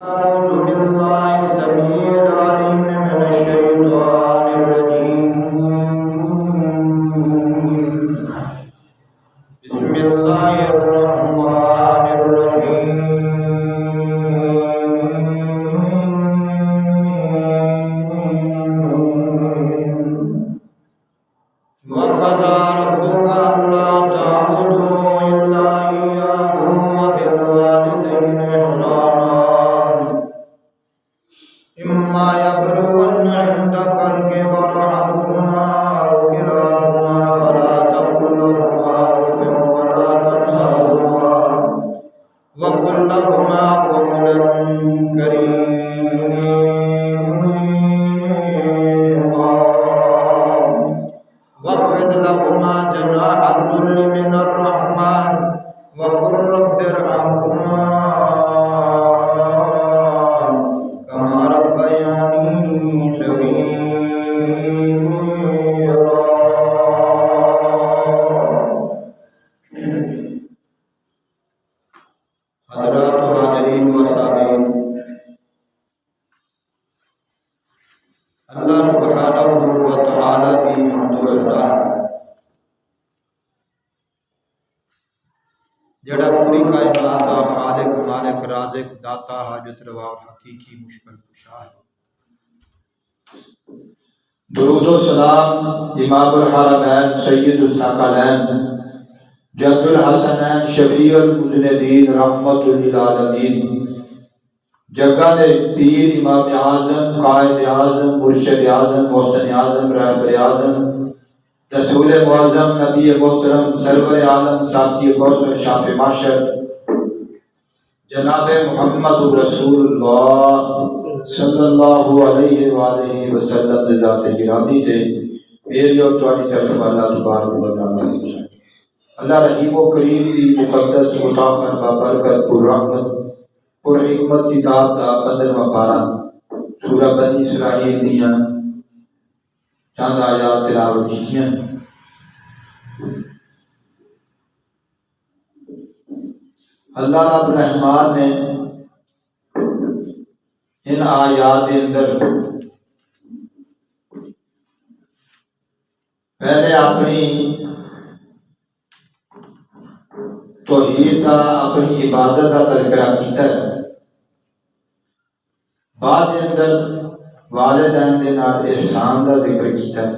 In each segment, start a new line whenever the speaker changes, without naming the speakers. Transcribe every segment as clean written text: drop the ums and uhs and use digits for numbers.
أعوذ بالله السميع العليم من الشيطان الرجيم. بسم الله الرحمن الرحيم. وقضى ربك ألا تعبدوا إلا إياه وبالوالدين إحسانا إما يبلغن عندك الكبر أحدهما أو كلاهما فلا تقل لهما أف ولا تنهرهما وقل لهما قولا كريما واخفض لهما جناح الذل من الرحمة وقل رب ارحمهما كما ربياني صغيرا. حضرات و حاضرین و سامعین، اللہ سبحانہ و تعالی کی حمد و ثنا جڑا پوری کائنات کا خالق مالک رازق داتا حاجت روا اور حقیقی مشکل کشا ہے۔ درود و سلام امام الحرمین سید الثقلین جد الحسنین شفیع المذنبین رحمت للعالمین جگہ دے پیر امام اعظم قائد اعظم مرشد اعظم محسن اعظم رہبر اعظم رسول معظم نبی محترم سرور عالم ساقی کوثر شافع معشر جناب محمد رسول اللہ صلی اللہ علیہ وآلہ وسلم دے ذات گرامی تے میری اور تہاڈی طرف اللہ تبارک و تعالی اللہ رحیم و کریم دی مقدس مطاہر بابرکت پر رحمت پر حکمت کتاب دا 15واں پارہ سورہ بنی اسرائیل دیاں چند آیات تلاوت کیتیاں۔ اللہ رب الرحمن نے ان آیات کے اندر پہلے اپنی توحید کا اپنی عبادت کا تذکرہ کیتا ہے، بعد کے اندر والدین کے نال احسان کا ذکر کیتا ہے۔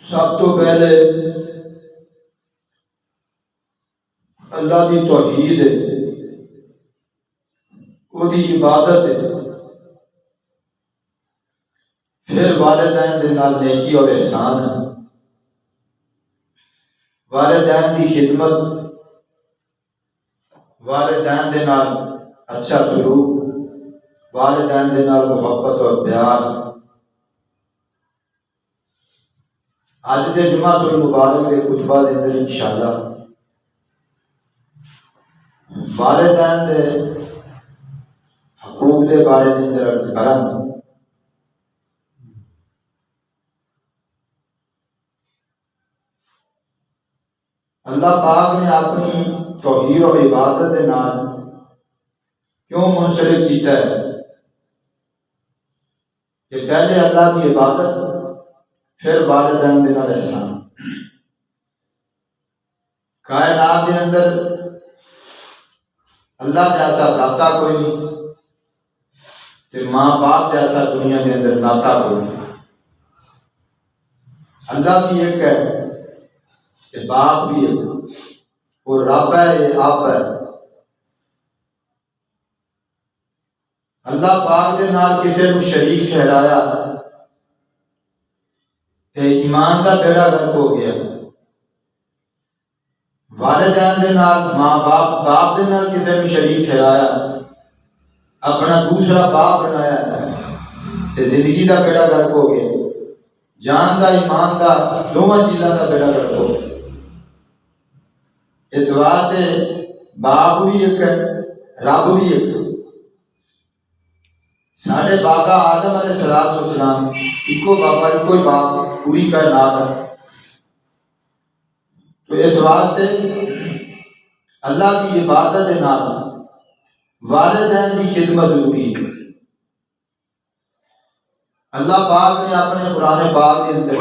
سب تو پہلے اللہ کی توحید ہے، وہ دی عبادت ہے، پھر والدین کے نال نیکی اور احسان ہے، والدین کی خدمت، والدین کے نال اچھا سلوک، والدین کے نال محبت اور پیار۔ آج دے جمعہ المبارک کے خطبہ دے اندر انشاءاللہ والدین دے حقوق دے بارے دے اندر عرض کرم۔ اللہ پاک نے اپنی توحید و عبادت دے نال کیوں منسلک کیتا ہے کہ پہلے اللہ کی عبادت پھر والدین کے نال احسان۔ کائنات کے اندر اللہ جیسا داتا کوئی نہیں، تے ماں باپ جیسا دنیا کے اندر داتا کوئی نہیں۔ اللہ بھی ایک ہے کہ باپ بھی ہے، وہ رب ہے، یہ آپ ہے۔ اللہ پاک دے نال کسی کو شریک ٹھہرایا تے ایمان کا بیڑا غرق ہو گیا۔ والدین دے نال ماں باپ دے نال کسی کو شریک ٹھہرایا، اپنا دوسرا باپ بنایا تے زندگی دا بیڑا غرق ہو گیا۔ جان دا ایمان دا دونوں چیزاں دا بیڑا غرق ہو گیا۔ اس واسطے باپ بھی ایک ہے، رب بھی ایک ہے۔ ساڈے باقا آدم علیہ السلام ایکو بابا ایکو باپ پوری کائنات ہے۔ تو اس واسطے اللہ کی عبادت دے نال والدین کی خدمت ضروری ہے۔ اللہ پاک نے اپنے قرآن پاک کے اندر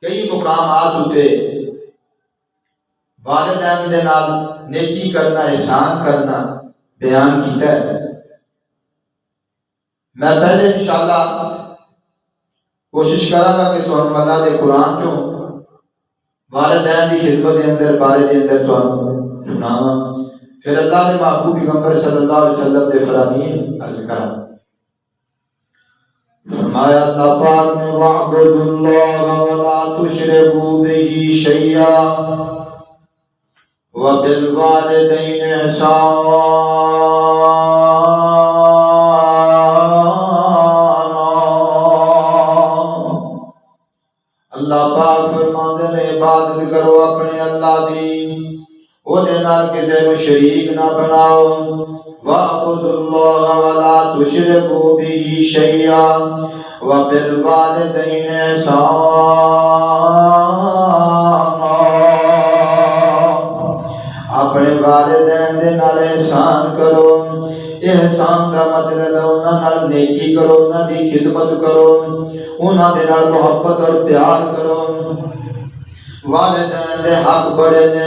کئی مقامات ہوتے والدین دے نال نیکی کرنا، احسان کرنا بیان کیتا ہے۔ میں پہلے انشاءاللہ کوشش کراں گا کہ تمہیں اللہ دے قرآن چوں والدین کی خدمت کے اندر بارے دے اندر تمہیں سناواں، پھر اللہ دے محبوب پیغمبر صلی اللہ علیہ وسلم دے فرامین عرض کراں۔ فرمایا اللہ پاک نے وَاعْبُدُوا اللَّهَ وَلَا تُشْرِكُوا بِهِ شَيْئًا وَبِالْوَالِدَيْنِ إِحْسَانًا۔ اللہ پاک فرماندے نے عبادت کرو اپنے اللہ دی، او دے نال کسے نو شریک نہ بناؤ۔ وَاعْبُدُوا اللَّهَ وَلَا تُشْرِكُوا بِهِ شَيْئًا وَبِالْوَالِدَيْنِ إِحْسَانًا۔ اپنے والدین دے نال احسان کرو۔ احسان دا مطلب ہے انہاں نال نیکی کرو، انہاں دی خدمت کرو، انہاں دے نال محبت اور پیار کرو۔ والدین دے حق بڑے نے،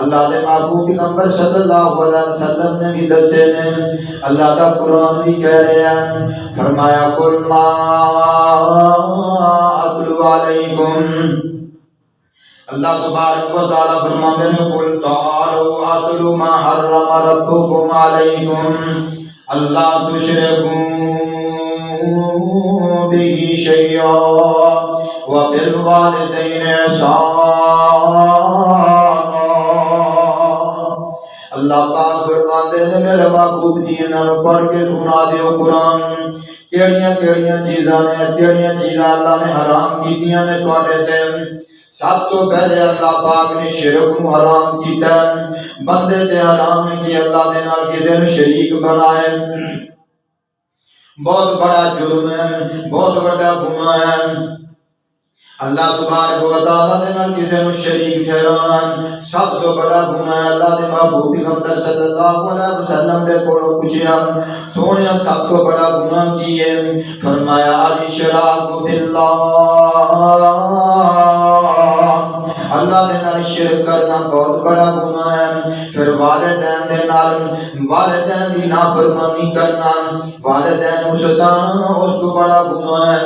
اللہ دے محبوب پیغمبر صلی اللہ علیہ وسلم نے بھی دسے نے، اللہ کا قرآن بھی کہہ رہے ہیں۔ فرمایا قُلْ مَا أَتْلُو عَلَيْكُمْ، اللہ تبارک و تعالیٰ فرماتے ہیں قُلْ تَعَالَوْا أَتْلُو مَا حَرَّمَ رَبُّكُمْ عَلَيْكُمْ أَلَّا تُشْرِكُوا بِهِ شَيْئًا وَبِالْوَالِدَيْنِ إِحْسَانًا۔ اللہ پاک فرماتے ہیں میرے محبوب جی انہاں نوں پڑھ کے سنا دیو قرآن، کیڑیاں کیڑیاں چیزاں نے، کیڑیاں چیزاں اللہ نے حرام کیتیاں نے تواڈے تے۔ سب تو پہلے اللہ پاک نے شرک کو حرام کیتا ہے، بندے تے حرام ہے کہ اللہ دے نال کسے نوں شریک بنائے۔ بہت بڑا جرم ہے، بہت بڑا گناہ ہے۔ اللہ تبارک و تعالیٰ دے نال کسے نوں شریک ٹھہرانا سب تو بڑا گناہ ہے۔ اللہ دے محبوب پیغمبر صلی اللہ علیہ وسلم دے کولوں پوچھیا سونیا سب تو بڑا گناہ کی ہے؟ فرمایا الاشراک باللہ، اللہ دے نال شرک کرنا بہت بڑا گناہ ہے۔ پھر والدین دے نال والدین دی نافرمانی کرنا، والدین کو ستانا اس تو بڑا گناہ ہے۔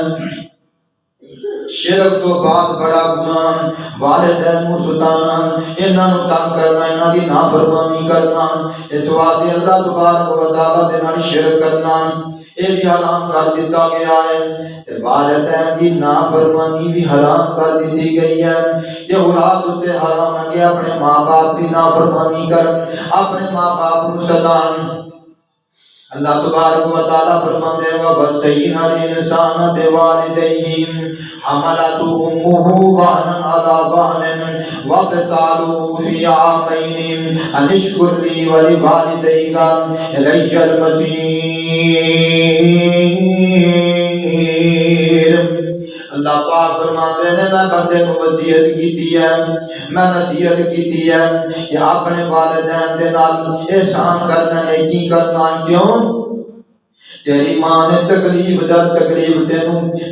شرک تو بعد بڑا گناہ والدین کو ستانا، انہاں نوں تنگ کرنا، انہاں دی نافرمانی کرنا، اس واسطے اللہ تبارک و تعالیٰ دے نال شرک کرنا یہ بھی حرام کر دیتا گیا ہے۔ والدین دی نافرمانی بھی حرام کر دی گئی ہے۔ یہ اولاد تے حرام ہے کہ اپنے ماں باپ دی نافرمانی کرن، اپنے ماں باپ کو ستان۔ اللہ تبارک و تعالیٰ فرماتے ہیں وَوَصَّيْنَا الْإِنسَانَ بِوَالِدَيْهِ حَمَلَتْهُ أُمُّهُ وَهْنًا عَلَى وَهْنٍ وَفِصَالُهُ فِي عَامَيْنِ أَنِ اشْكُرْ لِي وَلِوَالِدَيْكَ إِلَيَّ الْمَصِيرُ۔ اللہ پاک فرماتے ہیں میں بندے کو وصیت کیتی ہے، میں نصیحت کیتی ہے کہ اپنے والدین دے نال احسان کرنا، نیکی کرنا۔ کیوں؟ تیری ماں نے تکلیف در تکلیف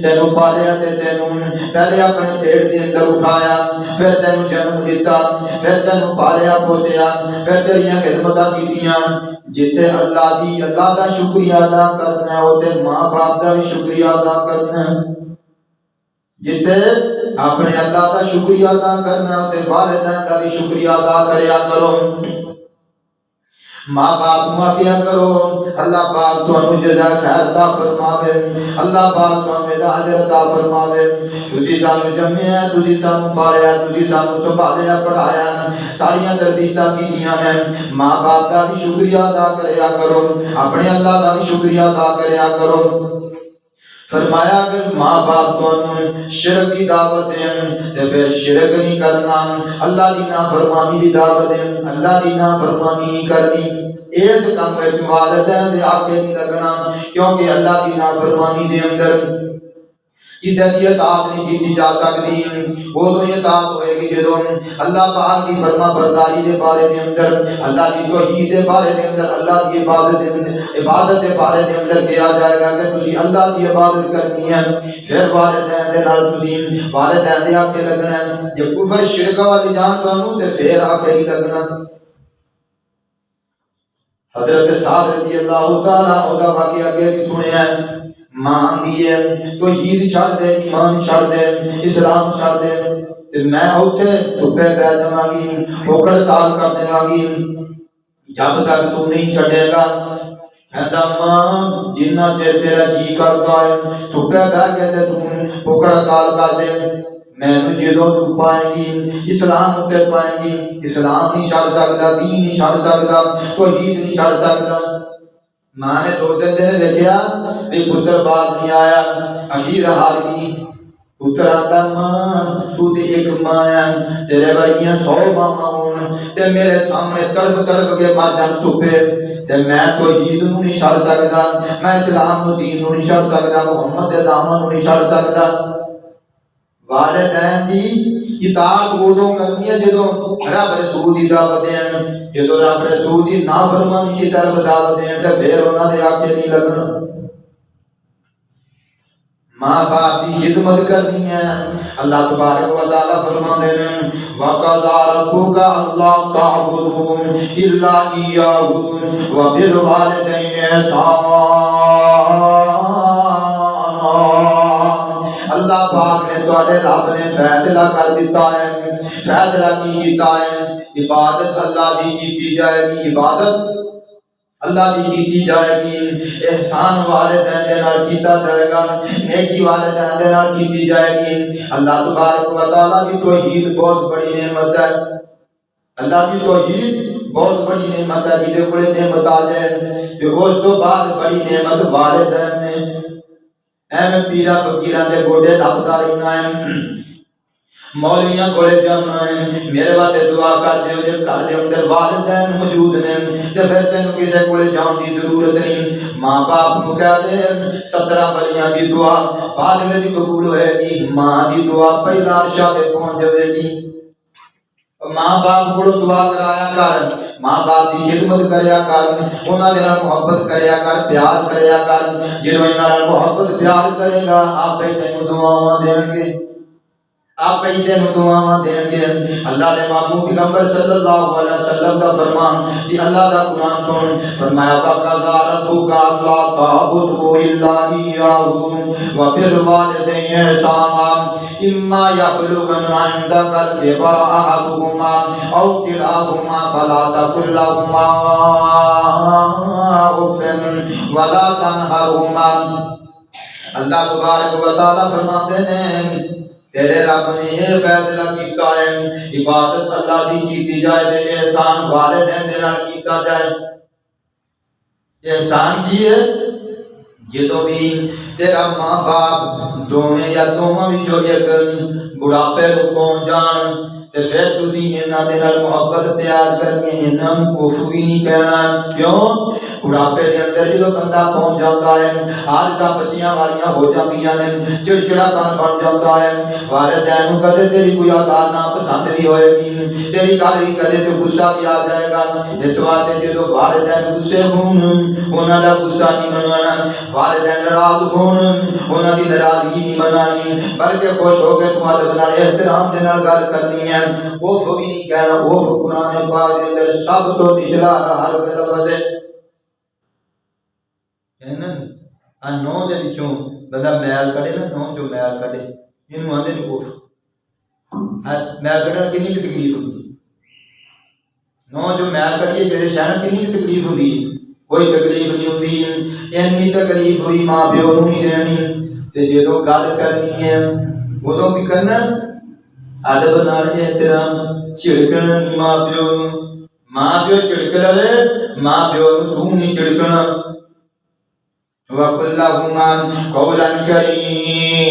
تینوں پالیا تے تینوں پہلے اپنے پیٹ دے اندر اٹھایا، پھر تینوں جنم دیتا، پھر تینوں پالیا پوسیا، پھر تیریاں خدمتاں کیتیاں۔ جتھے اللہ دا شکریہ ادا کرنا ہے اوتے ماں باپ دا بھی شکریہ ادا کرنا ہے۔ جتھے اپنے اللہ کا شکریہ ادا کرنا تے والدین کا بھی شکریہ ادا کریا کرو۔ ماں باپ معافیا کرو، اللہ پاک تانوں جزا خیر عطا فرماوے، اللہ پاک تانوں اجر عطا فرماوے۔ تسی سانوں جمیا، تسی سانوں پالیا، تسی سانوں سنبھالیا پڑھایا، ساریاں تربیتاں کیتیاں نے۔ ماں باپ کا بھی شکریہ ادا کریا کرو، اپنے اللہ کا بھی شکریہ ادا کریا کرو۔ فرمایا اگر ماں باپ تانوں شرک دی دعوت دین تے پھر شرک نہیں کرنا، اللہ دی نافرمانی دی دعوت دین، اللہ دی نافرمانی نہیں کرنی۔ اس کام وچ والدین دے آگے نہیں لگنا، کیونکہ اللہ دی نافرمانی دے اندر کسی کی اطاعت نہیں کی جا سکتی ادو ہی اطاعت ہوئے گی جدو اللہ پاک کی فرما برداری کے بارے کے اندر، اللہ کی توحید کے بارے کے اندر، اللہ کی عبادت کے بارے کے اندر کیا جائے گا کہ تسی اللہ کی عبادت کرنی ہے، پھر والدین دے نال تسی والدین دے آگے لگنا ہے، جب کفر شرک والی جان تانوں تے پھر آگے نہیں لگنا۔ حضرت سعد رضی اللہ تعالیٰ عنہ کا واقعہ اگے بھی سنیا ہے، ماں آندی ہے توحید چھڑ دے، ایمان چھڑ دے، اسلام چھڑ دے تے میں اوتھے دھوپے بیٹھ جاواں گی، پھوکڑ تال کر دیواں گی جب تک تو نہیں چھڑے گا۔ کہندا ماں جنہ چر تیرا جی کردا ہے دھوپے بیٹھ کے تے تو پھوکڑ تال کر دے، میں جدوں تو پائیں گی اسلام تے پائیں گی، اسلام نہیں چھڑ سکدا، دین نہیں چھڑ سکدا، توحید نہیں چھڑ سکدا۔ ماں نے دو تین دن دیکھیا بھی پتر بات نہیں آیا، اخیر حال کی پتر آتا ماں تو تے ایک ماں ہے، تیرے ورگیاں 100 ماں ہون تے میرے سامنے تڑپ تڑپ کے مر جان دھوپے تے میں توحید نو نہیں چھڑ سکدا، میں اسلام نو دین نو نہیں چھڑ سکدا، محمد دے دامن نو نہیں چھڑ سکدا۔ والدین دی اطاعت ادوں کرنی ہے جدوں رب رسول دی دعوت دین، جدوں رب رسول دی نافرمانی کی طرف دعوت دین تے پھر انہاں دے آگے نہیں لگنا۔ ماں باپ کی خدمت کرنی ہے۔ اللہ تبارک و تعالی فرماتے ہیں وَقَضَىٰ رَبُّكَ أَلَّا تَعْبُدُوا إِلَّا إِيَّاهُ وَبِالْوَالِدَيْنِ إِحْسَانًا۔ اللہ پاک نے تواڈے رب نے فیصلہ کر دیتا ہے، فیصلہ کیتا ہے عبادت اللہ دی کیتی جائے گی، عبادت اللہ دی کیتی جائے گی، احسان والدین دے نال کیتا جائے گا، نیکی والدین دے نال کیتی جائے گی۔ اللہ تبارک و تعالیٰ کی توحید بہت بڑی نعمت ہے، اللہ کی توحید بہت بڑی نعمت ہے، جہدے کولے نعمت آ جائے تے اس تو بعد بڑی نعمت والدین نے۔ ایویں پیرا فقیراں دے گوڈے دبدا رہنا ہے، مولویاں کولے جانا ہے، میرے واسطے دعا کر دیو جے گھر دے اندر والدین موجود نے تے پھر تینوں کسے کولے جان دی ضرورت نہیں۔ ماں باپ نو کہہ دے 17 ولیاں دی دعا بعد وچ قبول ہوئے گی، ماں دی دعا پہلا عرشاں تے پہنچ جاوے گی۔ ماں باپ کو دعا کرایا کر، ماں باپ کی خدمت کریا کر، انہاں دے نال محبت کریا کر، پیار کریا کر، جدوں انہاں نال محبت پیار کرے گا آپ ہی تینوں دعاواں دین گے، آپ ہی تینوں دعاواں دین گے۔ اللہ دے محبوب پیغمبر صلی اللہ علیہ وسلم کا فرمان کہ اللہ دا قرآن سن، فرمایا وَقَضَىٰ رَبُّكَ أَلَّا تَعْبُدُوا إِلَّا إِيَّاهُ وَبِالْوَالِدَيْنِ إِحْسَانًا إِمَّا يَبْلُغَنَّ عِندَكَ الْكِبَرَ أَحَدُهُمَا أَوْ كِلَاهُمَا فَلَا تَقُل لَّهُمَا أُفٍّ وَلَا تَنْهَرْهُمَا۔ اللہ تبارک و تعالیٰ فرماتے ہیں تیرے رب نے یہ فیصلہ کیتا ہے عبادت اللہ دی کیتی جائے تے احسان والدین دے نال کیتا جائے۔ احسان کی ہے جدوں بھی تیرا ماں باپ دوویں یا دوواں وچوں ایک بڑھاپے نوں پہنچ جان تے پھر تسی انہاں دے نال محبت پیار کرنی ہے، انہاں نوں اف بھی نہیں کہنا۔ کیوں؟ بڑھاپے دے اندر جدوں بندہ پہنچ جاتا ہے عادتاں بچیاں والیاں ہو جاندیاں نے، چڑچڑا پن بن جاتا ہے، والدین نوں کدے تیری کوئی عادت نہ پسند نہیں ہوئے گی، تیری گل ہی کدے تے غصہ بھی آ جائے گا۔ اس واسطے جدوں والدین غصے ہون انہاں دا غصہ نہیں منوانا، والدین ناراض ہون انہاں دی ناراضگی نہیں منانی، بلکہ خوش ہو کے تو ادب نال احترام دے نال گل کرنی ہے۔ اوف بھی نہیں کہنا، اوف قرآن پاک دے اندر سب تو نچلا حرف لفظ ہے۔ نو دے وچوں بندہ میل کڈے نا، نو جو میل کڈے اینوں آندے نے اوف۔ میل کڈن کنی کی تکلیف ہوندی، نو جو میل کڈیے کسے شے نال کنی کی تکلیف ہوندی، کوئی تکلیف نہیں ہوندی۔ اینی تکلیف ہوئی ماں پیو نوں نہیں دینی تے جدوں گل کرنی ہے ادوں بھی کرنا ادب نال احترام، چھڑکنا نہیں ماں پیو نوں، ماں پیو چھڑک لے ماں پیو نوں تو نہیں چھڑکنا۔ وَقُلْ لَهُمَا قَوْلًا كَرِيمًا،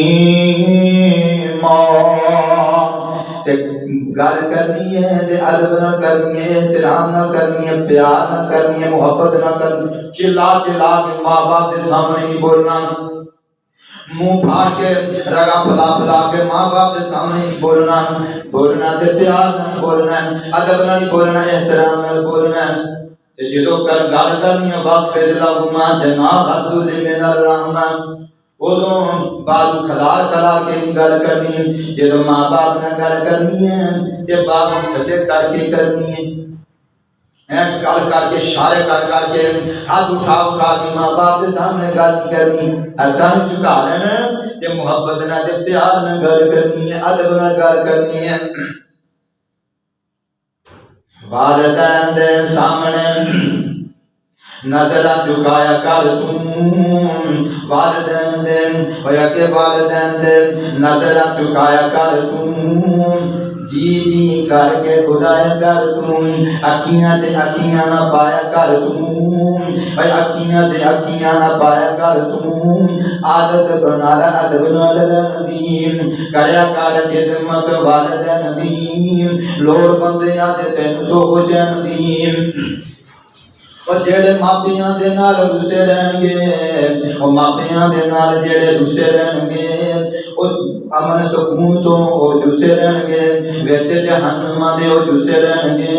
تے گل کرنی ہے تے ادب نال کرنی ہے، احترام نال کرنی ہے، پیار نال کرنی ہے، محبت نال کرنی، چلا چلا کے ماں باپ دے سامنے نہیں بولنا۔ منہ پھاڑ کے رگا پھلا پھلا کے ماں باپ کے سامنے نہیں بولنا، بولنا تے پیار نہیں بولنا، ادب نہیں بولنا، احترام نہیں بولنا۔ تے جدو کر گل کرنی ہے وقت لہما جناح الذل من الرحمہ، ادو بازو کھلار کھلار کے نہیں گل کرنی، جدو ماں باپ نے گل کرنی ہے تے بازو تھلے کر کے کرنی ہے، گل کر کے اشارے کر کر کے ہاتھ اٹھا اٹھا کے ماں باپ کے سامنے گل نہیں کرنی، ہاتھ چکا لینا تے محبت نہ تے پیار نہ گل کرنی ہے، ادب نہ گل کرنی ہے۔ والدین دے سامنے نظر جھکایا کر تم، والدین دے ہویا کہ والدین دے نظر جھکایا کر تم، جی جی کر کے خدایا کر تم، اکھیاں سے اکھیاں نہ پایا کر تم، اکھیاں سے اکھیاں نہ پایا کر تم، عادت بنا لے ادب والدین دی، کریا کر خدمت والدین دی، لوڑ بندے آج تین سو جن دی۔ اور جڑے ماپیاں دے نال رسے رہن گے، وہ ماپیاں دے نال جڑے رسے رہن گے، وہ امن سکون تو وہ جسے رہن گے، ویسے جہنم دے وہ جسے رہن گے،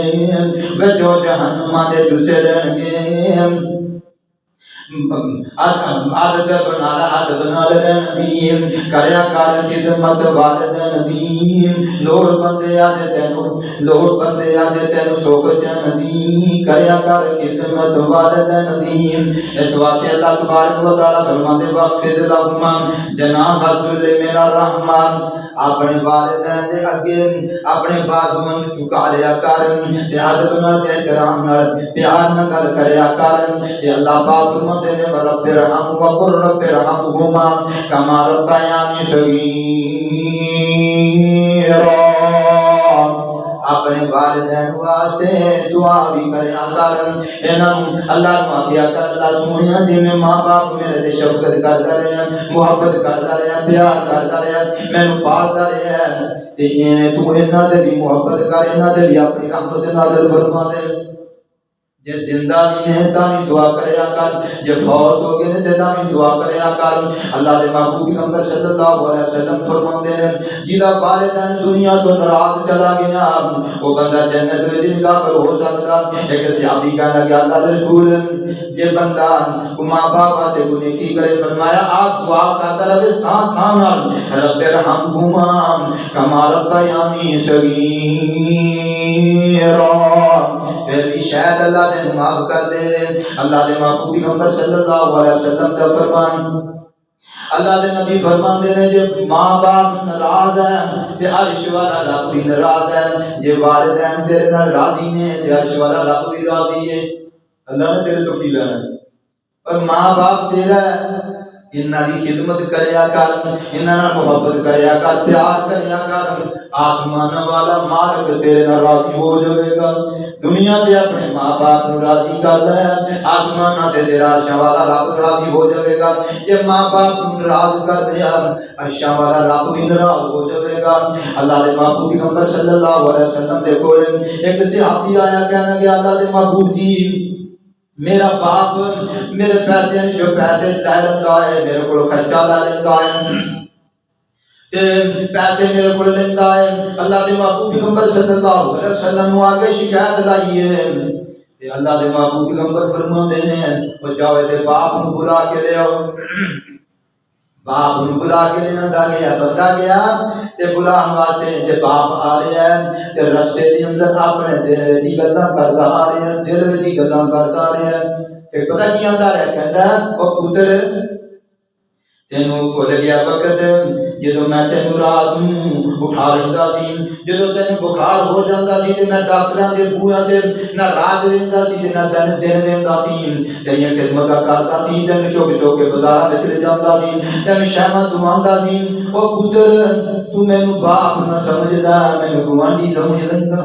ویسے جہنم دے جسے رہن گے۔ عادت بنا لا عادت بنا رہن دی، کریا کر خدمت والدین دی، لوڑ بندے آج تینو لوڑ بندے آج تینو سوکھ چین دی، کریا کر خدمت والدین دی۔ اس واقعے اللہ تبارک و تعالیٰ فرماتے واخفض لہما جناح الذل من الرحمہ، اپنے والدین دے اگے اپنے بازواں نوں چکا لیا کر، تے ادب نال تے احترام نال پیار نال گل کریا کر، تے اللہ پاک فرماتے نے رب ارحم وقل رب ارحمہما کما ربیانی صغیرا، اپنے والدین واسطے دعا بھی کریا کر، انہاں اللہ نو آکھیا کر اللہ سونیا جی میں ماں باپ میرے تے شفقت کردا رہیا، محبت کردا رہیا، پیار کردا رہیا، مینوں پالدا رہیا، تے ایویں تو انہاں دے بھی محبت کر، انہاں دے بھی اپنی رحمت نازل فرما دے۔ جے زندہ بھی ہیں تاں بھی دعا کریا کر، جے فوت ہو گئے تے تاں بھی دعا کریا کر۔ اللہ دے محبوب پیغمبر صلی اللہ علیہ وسلم فرماندے ہیں جیدا والدین دنیا تو ناراض چلا گیا وہ بندہ جنت وچ نہیں داخل ہو سکتا۔ ایک صحابی کہنے لگا اللہ دے رسول جے بندہ ماں باپ تے گناہ کی کرے، فرمایا آپ دعا کرتا رہے سانس نال رب ارحمہما کما ربیانی صغیرا، پھر بھی شاید اللہ نے معاف کر دے۔ اللہ دے محبوب پیغمبر صلی اللہ علیہ وسلم کا فرمان، اللہ دے نبی فرماندے نے جے ماں باپ ناراض ہیں تے عرش والا رب بھی ناراض ہے، جے والدین تیرے نال راضی نے تے عرش والا رب بھی راضی ہے۔ اللہ نے تیرے تو کی لینا ہے، اور ماں باپ تیرا ہے، انہاں دی خدمت کریا کر، انہاں نال محبت کریا کر، پیار کریا کر، آسمان والا مالک تیرے نال راضی ہو جائے گا۔ دنیا تے اپنے ماں باپ نو راضی کر لے، آسمان تے تیرا عرش والا رب راضی ہو جائے گا۔ جے ماں باپ نو ناراض کر دیا عرش والا رب بھی ناراض ہو جائے گا۔ اللہ دے محبوب پیغمبر صلی اللہ علیہ وسلم دے کول ایک صحابی آیا کہنے کہ اللہ دے محبوب جی میرا باپ میرے پیسے جو پیسے لے لیتا ہے، میرے کو خرچہ لے لیتا ہے، پیسے میرے کو لیتا ہے۔ اللہ دے محبوب پیغمبر صلی اللہ علیہ وسلم نو آگے شکایت لائی ہے، اللہ دے محبوب پیغمبر فرماتے ہیں وہ جاؤ تے باپ نو بلا کے لے آؤ۔ باپ نو بلا کے لے آندا گیا، بندہ گیا تے بلان واسطے جے باپ آ رہا ہے تے رستے دے اندر اپنے دل وچ گلاں کردا آ رہا ہے، دل وچ گلاں کردا آ رہا ہے تے پتہ کی آندا ہے، کہندا او پتر تینوں بھول گیا وقت جدوں میں تینوں رات نوں اٹھا لیندا سی، جدوں تینوں بخار ہو جاندا سی تے میں ڈاکٹراں دے بوئاں تے نہ رات ویندا سی تے نہ دن ویندا سی، تیریاں خدمتاں کردا سی، تینوں چوک چوک کے بازاراں وچ لے جاندا سی، تینوں شہواں دعاندا سی۔ او پتر تو مینوں باپ نہ سمجھدا، مینوں گوانڈی سمجھ لیندا،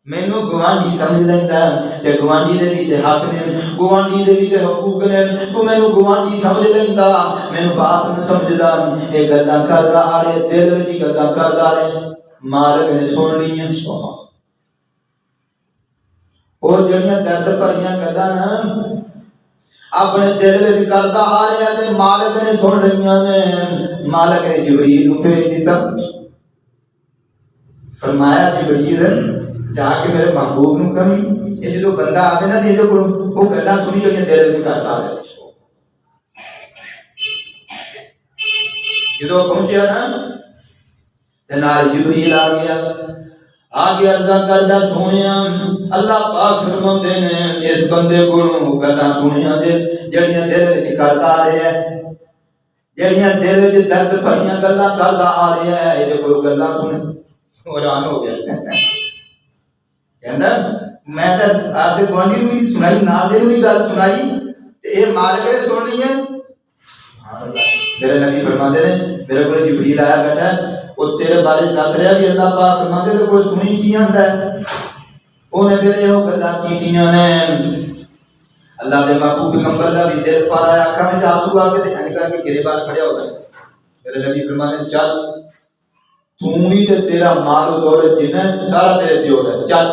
مینوں گوانڈی سمجھ لیندا تے گوانڈی دے وی تے حق نے، گوانڈی دے وی تے حقوق نے، تو مینوں گوانڈی سمجھ لیندا، مینوں باپ نہ سمجھدا۔ اے گلاں کردا آ رہے، دل وچ گلاں کردا رہے، مالک نے سن لیاں۔ اور جڑیاں درد بھریاں گلاں نا اپنے دل وچ کردا آ رہا تے مالک نے سن رہیاں نے. مالک نے جبریل نوں بھیج دتا. فرمایا جبریل جا کے میرے محبوب نوں کہی یہ جدوں بندہ آوے نا تے دے کول وہ گلاں سنی جڑیاں دل وچ کردا آ رہا. جدوں پہنچیا نا تے نال جبریل آ گیا. آگے عرضہ کردہ سونیا اللہ پاک فرماندے نے اس بندے کو گلاں سنیاں جڑیاں دل وچ کردا آ رہا ہے, جڑیاں دل وچ درد بھریاں گلاں کردا آ رہا ہے, یہ کوئی گلاں سن. حیران ہو گیا. کہندا میں تے آپ دے گوانڈی نوں نہیں سنائی, نال دے نوں نہیں گل سنائی تے اے مالک نے سننی ہے. سبحان اللہ. میرے نبی فرماندے نے میرے کول جبریل آیا بیٹھا وہ تیرے بارے دس رہا بھی اللہ پاک فرماندے تے کوئی سنی کی آندا ہے. اونے پھر یہ گلاں کیتیاں نے. اللہ دے محبوب پیغمبر دا بھی دل پارا اکھاں وچ آنسو آ کے تے انج کر کے گریبان کھڑیا ہو گیا. میرے نبی فرماندے چل تو ہی تے تیرا مال و دولت جنہ سارا تیرے پیو ہے, چل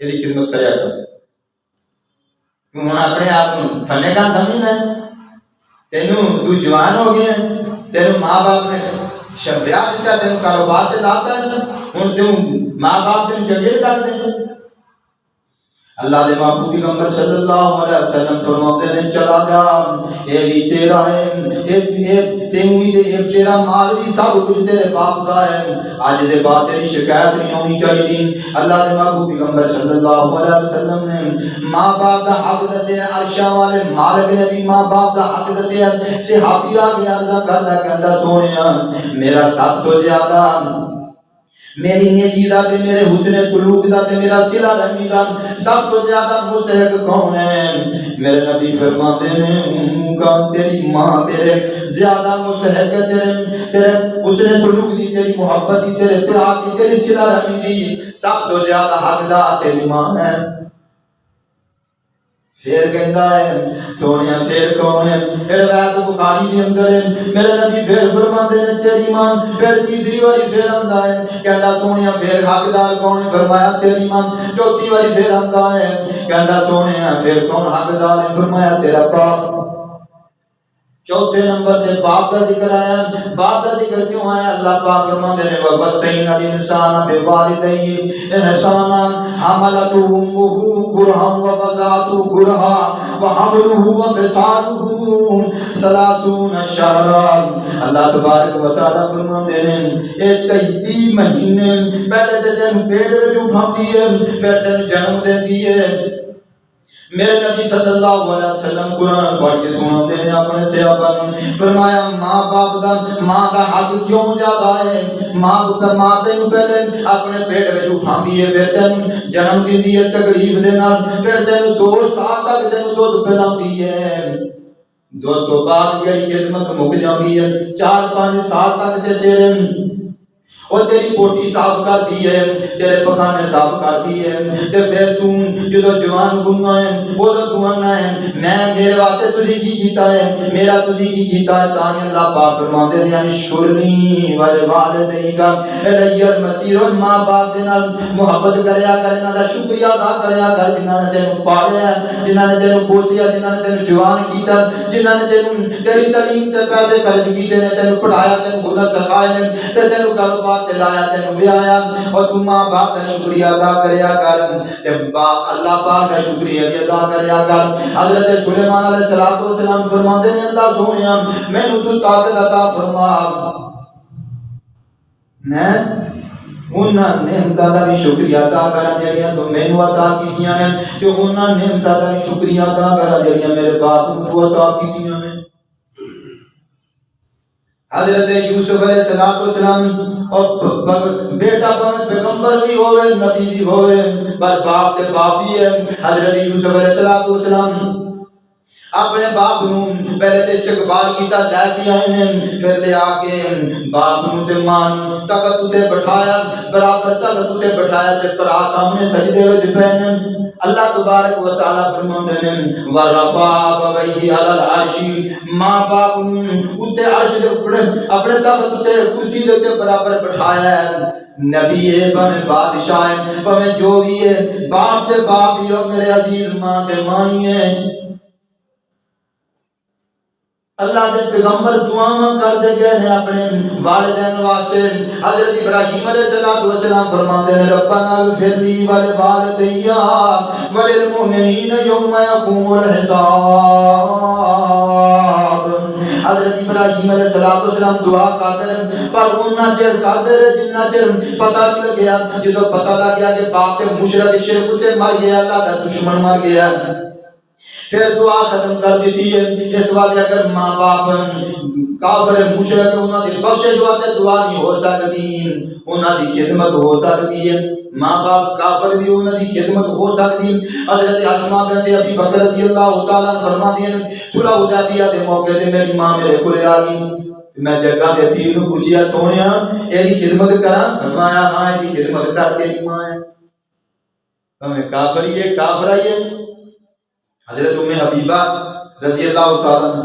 یہ خدمت کریا کر. تو اپنے آپ کو فنے کا سمجھنا ہے. تینوں تو جوان ہو گیا, تینوں ماں باپ نے شبیات دیتا, تینوں کاروبار سے لاتا ہے, ہوں تم ماں باپ تینوں چنگے لگتے ہیں. اللہ دے محبوب پیغمبر صلی اللہ علیہ وسلم فرماتے ہیں چلا جا یہ بھی تیرا ہے, تینوں ہی تے تیرا مال بھی سب کچھ تیرے باپ دا ہے. آج دے بعد تیری شکایت نہیں ہونی چاہیے. اللہ دے محبوب پیغمبر صلی اللہ علیہ وسلم نے ماں باپ دا حق دسے, عرشاں والے مالک نے بھی ماں باپ دا حق دسے. صحابی آ گیا عرض کردا کہندا سونیا میرا سب تو زیادہ میری نیکی دا تے میرے حسن سلوک دا تے میرا صلہ رحمی دا سب تو زیادہ مستحق کون ہے؟ میرے نبی فرماتے ہیں تیری ماں تیرے زیادہ مستحق ہے, تیرے حسن سلوک دی, تیری محبت دی, تیرے پیار دی, تیری صلہ رحمی دی سب تو زیادہ حقدار تیری ماں ہے. پھر کہندا ہے سونیا پھر کون ہے؟ روایت بخاری دے اندر ہے میرے نبی پھر فرماتے ہیں تیری ماں. پھر تیسری باری پھر آندا ہے کہندا سونیا پھر حقدار کون ہے؟ فرمایا تیری ماں. چوتھی باری پھر آندا ہے کہندا سونیا پھر کون حقدار ہے؟ فرمایا تیرا باپ. چوتھے نمبر تے باپ کا ذکر آیا. باپ کا ذکر کیوں آیا؟ اللہ پاک فرماتے ہیں وَوَصَّيْنَا الْإِنسَانَ بِوَالِدَيْهِ إِحْسَانًا حَمَلَتْهُ أُمُّهُ كُرْهًا وَوَضَعَتْهُ كُرْهًا وَحَمْلُهُ وَفِصَالُهُ 30 شهرًا. اللہ تبارک و تعالی فرماتے ہیں اے 33 مہینے پہلے تے تینوں پیٹ وچ اٹھاندی ہے پھر تینوں جنم دیندی ہے. میرے نبی صلی اللہ علیہ وسلم قرآن پڑھ کے سناتے ہیں اپنے صحابہ نے فرمایا ماں باپ دا ماں دا حق کیوں زیادہ ہے؟ ماں تینوں پہلے اپنے پیٹ وچ اٹھاندی ہے پھر تینوں جنم دیندی ہے تکلیف دے نال, پھر تینوں 2 سال تک تینوں دودھ پلاندی ہے. دودھ تو بعد جڑی خدمت مک جاندی ہے 4-5 سال تک تے تیرے اور تیری پوٹی صاف کر دی ہے, تیرے پخانے صاف کر دی ہے, تے پھر تو جدو جوان گنا ہے وہ تو آنا ہے میں میرے واسطے تجھے کی کیتا ہے, میرا تجھے کی کیتا ہے. تاں اللہ پاک فرماندے ہیں یعنی شکرنی والوالدین کا الی المصیر. ماں باپ دے نال محبت کریا کر, انہاں دا شکریہ ادا کریا کر جنہاں نے تینوں پالیا, جنہاں نے تینوں پوسیا, جنہاں نے تینوں جوان کیتا, جنہاں نے تینوں تیری تعلیم تے پیسے خرچ کیتے نے, تینوں پڑھایا, تینوں ہنر سکھائے نے, تے تینوں کاروبار لایا, تینوں بیایا, اور تم ماں باپ کا شکریہ ادا کریا کر. اللہ پاک کا شکریہ بھی ادا کریا کر. حضرت سلیمان علیہ السلام فرماتے ہیں اللہ سونیا مینوں تو طاقت عطا فرما, میں انہاں نعمتاں دا بھی شکریہ ادا کراں جڑیاں تو مینوں عطا کیتیاں نے, تے انہاں نعمتاں دا بھی شکریہ ادا کراں جڑیاں میرے باپ نوں تو عطا کیتیاں نے. حضرت یوسف علیہ السلام اور بیٹا بھاویں پیغمبر بھی ہوئے نبی بھی ہوئے پر باپ تے باپ ہی ہے. حضرت یوسف علیہ السلام اپنے باپ نو پہلے تے استقبال کیتا, لے کے آئے نے, پھر لے آ کے باپ نو تے ماں نو تخت تے بٹھایا, برابر تخت تے بٹھایا تے بھرا سامنے سجدے وچ پے نے. اللہ تبارک و تعالی فرماندے ہیں ورفع ابویہ علی العرش, ماں باپ نو اوتے عرش دے اپنے تخت تے کرسی دے تے برابر بٹھایا ہے. نبی ہے بھاویں بادشاہ ہے بھاویں جو بھی ہے, باپ تے باپ ہی ہو میرے عزیز, ماں تے ماں ہی ہے. اللہ دے پیغمبر دعاواں کرتے گئے نے اپنے والدین واسطے. حضرت ابراہیم علیہ السلام فرماتے ہیں ربنا اغفر لی ولوالدی وللمؤمنین یوم یقوم الحساب. حضرت ابراہیم علیہ السلام دعا کرتے ہیں پر انہاں چر کرتے رہے جنہ چر پتہ نہیں لگیا. جدو پتہ لگ گیا کہ باپ تے مشرک شرک تے مر گیا, اللہ دا دشمن مر گیا, پھر دعا ختم کر دیتی ہے. اس واسطے اگر ماں باپ کافر مشرک انہاں دی بخشش واسطے دعا نہیں ہو سکتی, انہاں دی خدمت ہو سکتی ہے. ماں باپ کافر بھی انہاں دی خدمت ہو سکتی. حضرت اسماء بنت ابی بکر رضی اللہ تعالی عنہ فرماتی ہیں صلح حدیبیہ دے موقع تے میری ماں میرے کول آ گئی. میں جگہ دے پیر نو پوچھیا سونیا ایدی خدمت کراں؟ فرمایا ہاں ایدی خدمت کر تیری ماں ہے ہمیں کافر ہی ہے کافر ہی ہے. حضرت ام حبیبہ رضی اللہ تعالی عنہ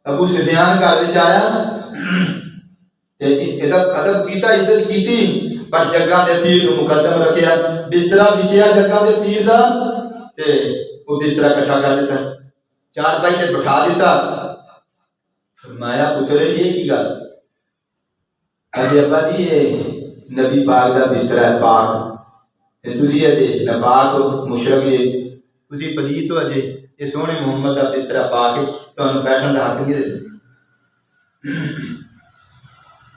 ابو سفیان گھر وچ آیا تے ادب کیتا عزت کیتی پر جگہ دے پیر نو مقدم رکھیا. بستر بچھیا جگہ دے پیر دا تے وہ بستر اکٹھا کر دیتا, چار پائی تے بٹھا دیتا. فرمایا پتر یہ کی گل؟ ابھی ابا جی یہ نبی پاک دا بستر ہے پاک تے تسی اے ناپاک مشرک جے تسی پلیت ہو جے یہ سونے محمد دا بستر پاک ہے تانوں بیٹھن دا حق نہیں دے.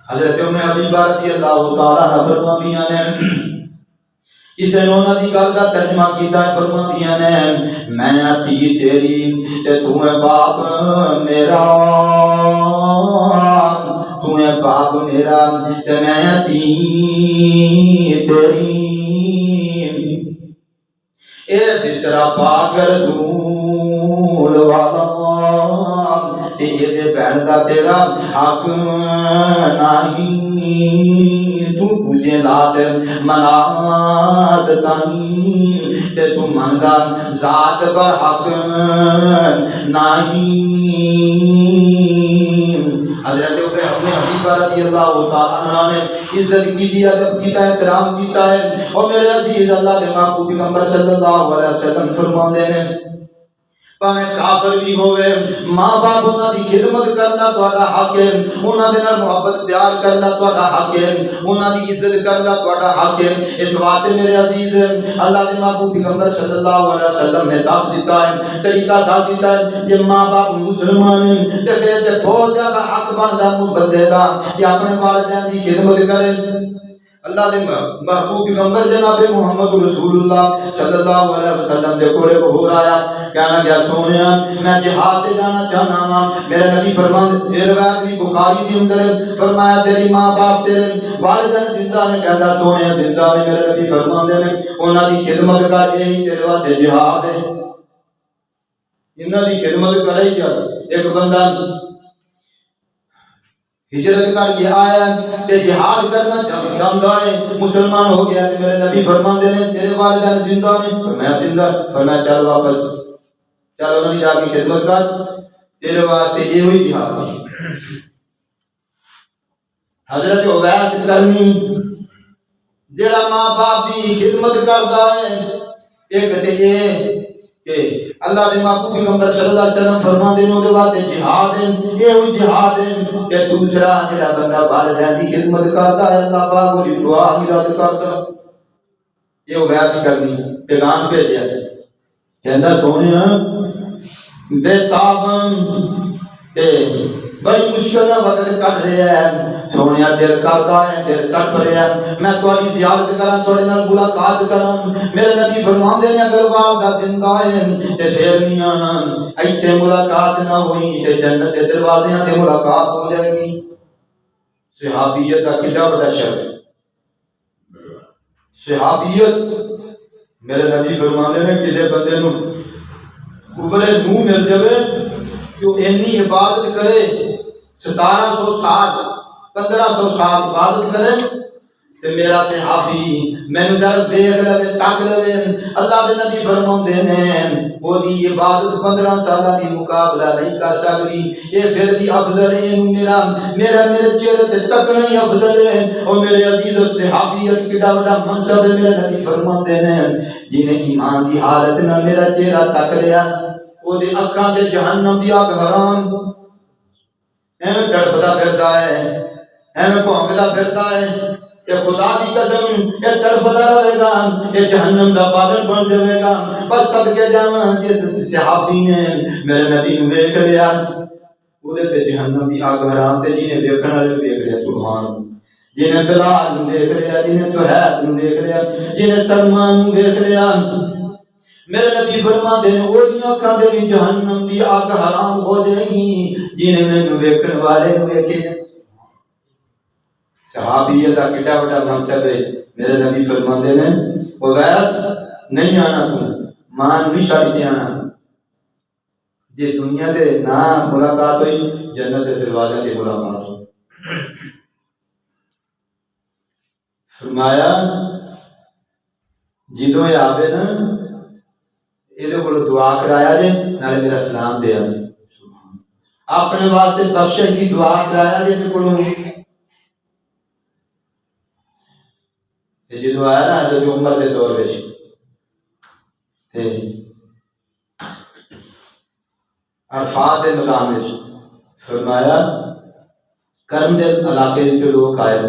حضرت ام حبیبہ رضی اللہ تعالی عنہ فرماندیاں نے کسے نے انہاں دی گل دا ترجمہ کیتا فرماندیاں نے میں تھی تیری تے تو ہے باپ میرا, تو ہے باپ میرا تے میں تھی تیری. اے بستر پاک رسول والا تے دے بہن دا تیرا حق نہیں, تو پوجے لاد مناد تائیں تے تو مندا ذات پر حق نہیں. حضرت ابن حبیبہ رضی اللہ تعالی عنہ نے عزت کی دی, ادب کیتا ہے, احترام کیتا ہے. اور میرے عزیز اللہ دے محبوب پیغمبر صلی اللہ علیہ وسلم فرماندے نے پاویں کافر بھی ہوئے ماں باپ انہاں دی خدمت کرنا تہاڈا حق ہے, انہاں دے نال محبت پیار کرنا تہاڈا حق ہے, انہاں دی عزت کرنا تہاڈا حق ہے. اس واسطے میرے عزیز اللہ دے محبوب پیغمبر صلی اللہ علیہ وسلم نے دس دیتا ہے, طریقہ دس دیتا ہے. جے ماں باپ مسلمان ہیں تے پھر تے بہت زیادہ حق بندا بندے دا کہ اپنے والدین دی خدمت کرے. اللہ دے محبوب پیغمبر جناب محمد رسول اللہ صلی اللہ علیہ وسلم دے کولے ہور آیا, کہنا گیا سونیا میں جہاد تے جانا چاہنا وا. میرے نبی فرماتے یہ روایت بھی بخاری دی اندر ہے, فرمایا تیری ماں باپ تیرے والدین زندہ نے, کہتا سونیا زندہ نے. میرے نبی فرماندے نے انہاں دی خدمت کر, یہی تیرے واسطے جہاد ہے, انہاں دی خدمت کرے. کیا ایک بندہ ہجرت کر کے آیا تے جہاد کرنا چاہتا ہے, مسلمان ہو گیا تے میرے نبی فرماندے نے تیرے والدین زندہ نے؟ فرمایا زندہ. فرمایا چل واپس چل انہاں دی جا کے خدمت کر, تیرے واسطے یہ ہوئی جہاد. حضرت اویس کرنی جڑا ماں باپ دی خدمت کردا ہے, ایک تے یہ کہ اللہ دے محبوب پیغمبر صلی اللہ علیہ وسلم فرماندے نے اودے واسطے جہاد ہے, یہ ہوئی جہاد ہے. تے دوسرا جڑا بندہ والدین دی خدمت کردا ہے اللہ پاک دی دعا نہیں رد کردا. یہ اویس کرنی پیغام بھیجیا کہندا سونیا بے تاب تے بڑی مشکل وقت کٹ رہا ہے, سونیا دل کردا ہے, دل تڑپ رہا ہے, میں تہاڈی زیارت کراں, تہاڈے نال ملاقات کراں. میرے نبی فرماندے نے اگر والدہ زندہ ہے تے پھر نہیں آنا, ایتھے ملاقات نہ ہوئی تے جنت دے دروازیاں تے ملاقات ہو جائے گی. صحابیت دا کڈا بڑا شرف ہے, صحابیت. میرے نبی فرماندے نے کسے بندے نو اوپرے منہ مل جاوے جو اینی عبادت کرے 1700 سال 1500 سال عبادت کرے تے میرا صحابی مینوں ذرا دیکھ لے تک لے, اللہ دے نبی فرماندے نے وہ دی عبادت 15 سالاں دی مقابلہ نہیں کر سکتی. یہ پھر بھی افضل ہے, میرے چہرے تے تکنا ہی افضل ہے. اور میرے عزیز صحابیت کیڑا بڑا منصب ہے. میرے نبی فرماندے نے جنہیں ایمان دی حالت نہ میرا چہرہ تک لیا او دے اکھاں تے جہنم دی اگ حرام, ایویں تڑپدا پھردا ہے، ایویں بھونکدا پھردا ہے، یہ خدا دی قسم یہ تڑپدا رہے گا، یہ جہنم دا بادل بن جائے گا۔ پر صدقے جاواں جس صحابی نے میرے نبی نو ویکھ لیا، اودے تے جہنم دی اگ حرام تے جی نے ویکھن والے ویکھ لیا، سبحان اللہ۔ جنہیں بلال نو ویکھ لیا، جنہیں سہیل نو ویکھ لیا، جنہیں سلمان نو ویکھ لیا، میرے نبی فرماتے ہیں وہ دی اکھاں دے وچ جہنم دی اگ حرام ہو جائے گی جنہیں مینوں ویکھن والے نو ویکھے۔ صحابیت دا کڈا بڑا منصب ہے۔ میرے نبی فرماتے ہیں اویس نہیں آنا، تو ماں نہیں چھڈ کے آنا، جی دنیا تے نہ ملاقات ہوئی جنت دے دروازے تے ملاقات ہوئی۔ فرمایا جدوں یہ آوے نا یہ کو دعا کرایا جے نالے میرا سلام دیا جے، اپنے واسطے بخشش کی دعا کرایا جے کو جدوں آیا نا حضرت عمر دے دور وچ عرفات دے مقام وچ فرمایا کرم دے علاقے وچ لوگ آئے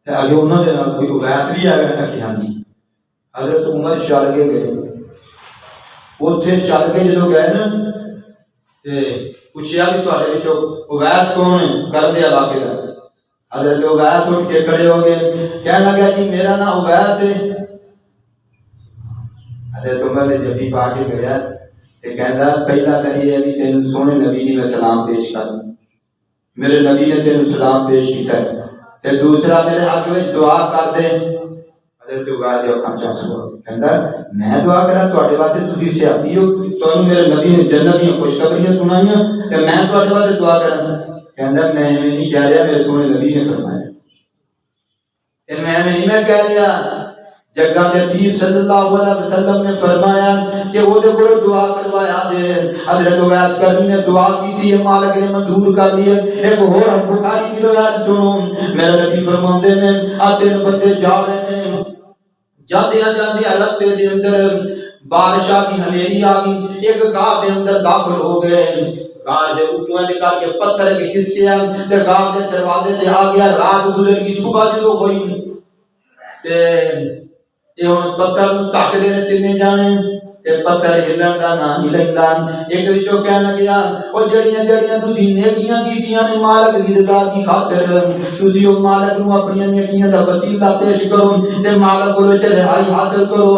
تے اگے انہاں دے نال کوئی اویس بھی آ گیا کہ ہاں جی حضرت عمر چل کے گئے، اوتھے چل کے جدوں گئے نا تے پوچھیا کہ تواڈے وچوں اویس کون ہے کرم دے علاقے دا؟ حضرت اویس اٹھ کے کھڑے ہو گئے، کہنے لگا جی میرا نام اویس ہے۔ حضرت عمر نے جبھی پا کے گیا تے کہندا پہلا تے یہ ہے کہ تینوں سونے نبی دی میں سلام پیش کروں، میرے نبی نے تینوں سلام پیش کیتا ہے، تے دوسرا میرے حق وچ دعا کر دے۔ حضرت اویس دی اکھاں چ آنسو کہندا میں دعا کراں تواڈے واسطے، تسی صحابی ہو، تانوں میرے نبی نے جنت دی خوشخبریاں سنائیاں تے میں تواڈے واسطے دعا کراں؟ کہندا میں ایویں نہیں کہہ رہا، میرے سونے نبی نے فرمایا۔ میں ایویں نہیں میں کہہ رہا، جگہ دے پیر صلی اللہ علیہ وسلم نے فرمایا کہ وہ دے کول دعا کروایا جے۔ حضرت اویس کرنی نے دعا کی تھی، مالک نے منظور کر لیا۔ ایک اور بخاری کی روایت سنو، میرے نبی فرماتے ہیں تین بندے جا رہے ہیں، جاندیاں جاندیاں رستے دے اندر بادشاہ کی ہنیری آ گئی، ایک غار دے اندر داخل ہو گئے، غار دے اوپروں دے کر کے پتھر کے کھسکیا تے غار دے دروازے تے آ گیا، رات گزر گئی، صبح جدوں ہوئی تے یہ ہن پتھر نوں تکدے نے تینے جانے تے پتھر ہلن دا نام نہیں لیندا۔ ایک وچوں کہن لگیا او جڑیاں جڑیاں تسی نیکیاں کیتیاں نے مالک دی رضا دی خاطر، تسی او مالک نوں اپنی نیکیاں دا وسیلہ پیش کرو تے مالک کولوں رہائی حاصل کرو۔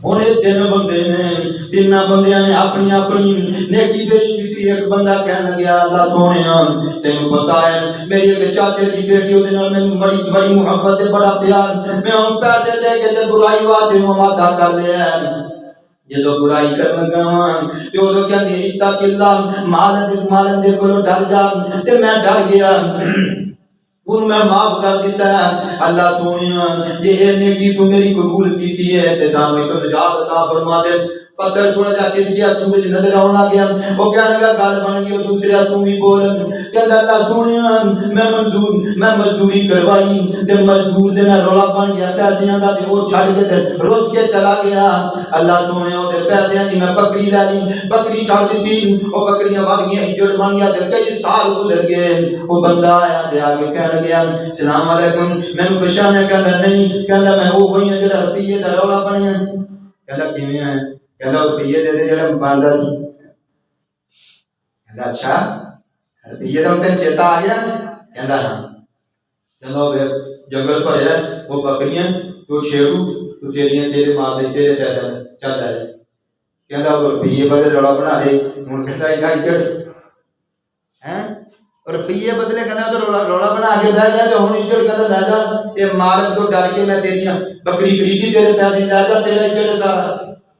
ہن یہ تین بندے نے، تین بندیاں نے اپنی اپنی نیکی پیش کی۔ ایک بندہ کہنے لگا اللہ سونیا تینوں پتہ ہے میری ایک چاچے دی بیٹی اودے نال مینوں بڑی محبت تے بڑا پیار، میں ہن پیسے دے کے تے برائی واسطے وعدہ کر لیا ہے، جدوں برائی کرن لگا ہاں تے اودوں کہندی اتق اللہ، مالک دے کولوں ڈر جا، تے میں ڈر گیا، ان میں معاف کر دیتا ہے۔ اللہ سونیا جے اے نیکی تو میری قبول کیتی ہے تے سانوں تو نجات عطا فرما دے۔ پتھر تھوڑا جا کس گیا، سورج نظر آن لگ گیا، وہ کہنے لگا گل بن گئی، دوسرا تو بھی بول، کہندا اللہ سونیا میں مزدوری کروائی تے مزدور دے نال رولا بن گیا پیسیاں دا تے وہ چھڈ کے تے روز کے چلا گیا۔ اللہ سونیا او دے پیسیاں دی میں بکری لے لی، بکری چھڈ دتی، او بکریاں ود گئیاں، اجڑ بن گیا تے کئی سال گزر گئے۔ وہ بندہ آیا تے آگے کہن لگا السلام علیکم، مینوں پہچانیا؟ کہندا نہیں، کہندا میں وہ ہوئی ہاں جڑا روپیے دا رولا بنیا۔ کہندا کیویں ہے؟ کہندا روپیے دے دے جڑا بندا سی۔ کہندا اچھا روپیے دا تینوں چیتا آ گیا؟ کہندا ہاں۔ چلو پھر جنگل بھریا، وہ بکریاں تو چھیڑو تو تیرے مال دے تیرے پیسے چل جائے۔ کہندا وہ روپیے بدلے رولا بنا لے، ہن کہندا ایڈا اجڑ ہیں روپیے بدلے، کہندا تو رولا بنا کے بہ گیا تے ہن اجڑ، کہندا لے جا، اے مالک تو ڈر کے میں تیریاں بکری خریدی، تیرے پیسے لے جا، تیرا اجڑ سارا۔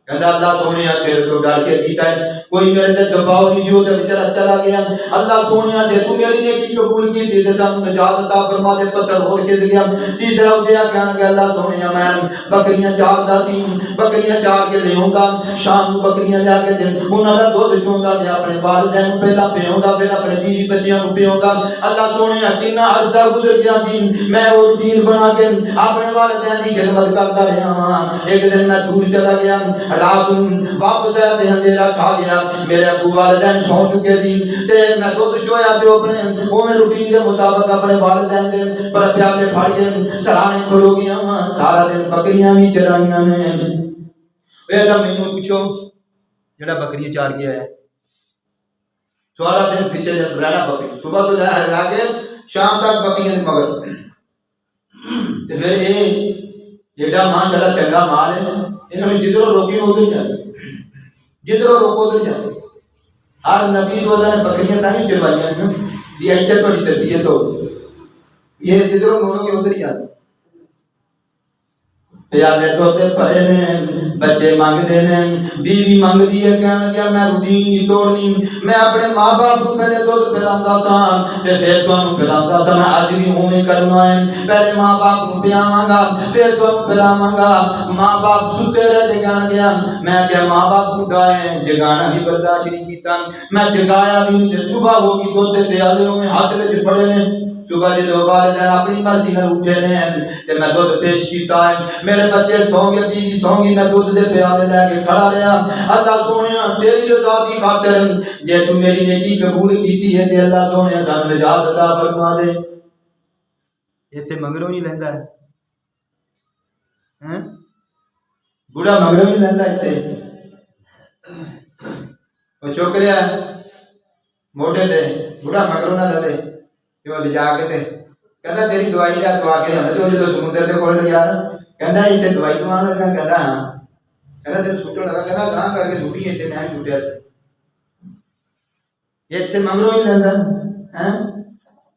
کہندا اللہ سونیا تیرے تو ڈر کے کیتا ہے، کوئی میرے تے دباؤ نہیں جو تے بیچارہ چلا گیا۔ اللہ سونیا جے تو میری نیکی قبول کیتی تے سانوں نجات عطا فرما دے۔ پتھر ہور کھس گیا، تیسرا اٹھیا کہنے لگا اللہ سونیا میں بکریاں چاردا سی، بکریاں چار کے لے آوندا، شام نوں بکریاں لے کے تے انہاں دا دودھ چوندا تے اپنے والدین نوں پہلا پیوندا، پھر اپنے بیوی بچیاں نوں پیوندا۔ اللہ سونیا کتنا عرصہ گزر گیا سی، میں او روٹین بنا کے اپنے والدین دی خدمت کردا رہیا ہاں۔ ایک دن میں دور چلا گیا، رات واپس آیا تے اندھیرا چھا گیا، میرے ابو والدین سو چکے سی تے میں دودھ چویا تے اپنے اوویں روٹین دے مطابق اپنے والدین دے پر پیالے پھڑ کے سرانے کھلو گیا، سارا دن بکریاں بھی چرائیاں نے۔ اے تے مینوں پوچھو جڑا بکریاں چار کے آیا سارا دن پیچھے رہنا بکری، صبح تو جا کے شام تک بکریاں مگر تے پھر اے جیڑا ماشاءاللہ چنگا مال ہے انہوں جدھروں روکی ادھر جاتے، جدھروں روکو ادھر جاتے۔ ہر نبی تو اللہ نے بکریاں تھی چروائیاں یہ ایسے تھوڑی تربیت ہو، یہ جدھروں موڑو گے ادھر جاتے۔ پیالے توتے پڑے نے، بچے مانگتے ہیں، بیوی مانگتی ہے، کہنے لگا میں روٹین نہیں توڑنی، میں اپنے ماں باپ کو پہلے دودھ پلاتا سا تے پھر تانوں پلاتا سا، میں اج بھی اوویں کرنا ہے، پہلے ماں باپ کو پیاواں گا پھر تانوں پلاواں گا۔ ماں باپ ستے رہے تے کہنے لگا میں کیا ماں باپ کو ڈائے جگانا بھی برداشت نہیں کیتا، میں جگایا بھی نہیں تے صبح ہو گئی دودھ پیالے ہوئے ہاتھ وچ پڑے نے، صبح جدو والدین اپنی مرضی نال اٹھے نے تے میں دودھ پیش کیتا ہے، میرے بچے سو گئے، بیوی سو گئی، میں دودھ دے پیالے لے کے کھڑا رہا۔ اللہ سونیا تیری رضا دی خاطر جے تو میری نیکی قبول کیتی ہے تے اللہ سونیا سانوں نجات عطا فرما دے۔ ایتھے منگروں نہیں لیندا ہے ہیں بوڑھا منگروں نہیں لیندا ایتھے، او چک رہا موٹے تے بوڑھا منگروں نہ لے کہ وہ جا کے تے کہندا تیری دوائی لیا دوا کے آندا تے جو سمندر دے کول یار کہندا ایتھے دوائی تو آن لگا، کہندا ہاں، کہندا تینوں سوٹن لگا، کہندا گاں کر کے سوٹی ایتھے میں سوٹیا ایتھے منگروں ہی لیندا ہیں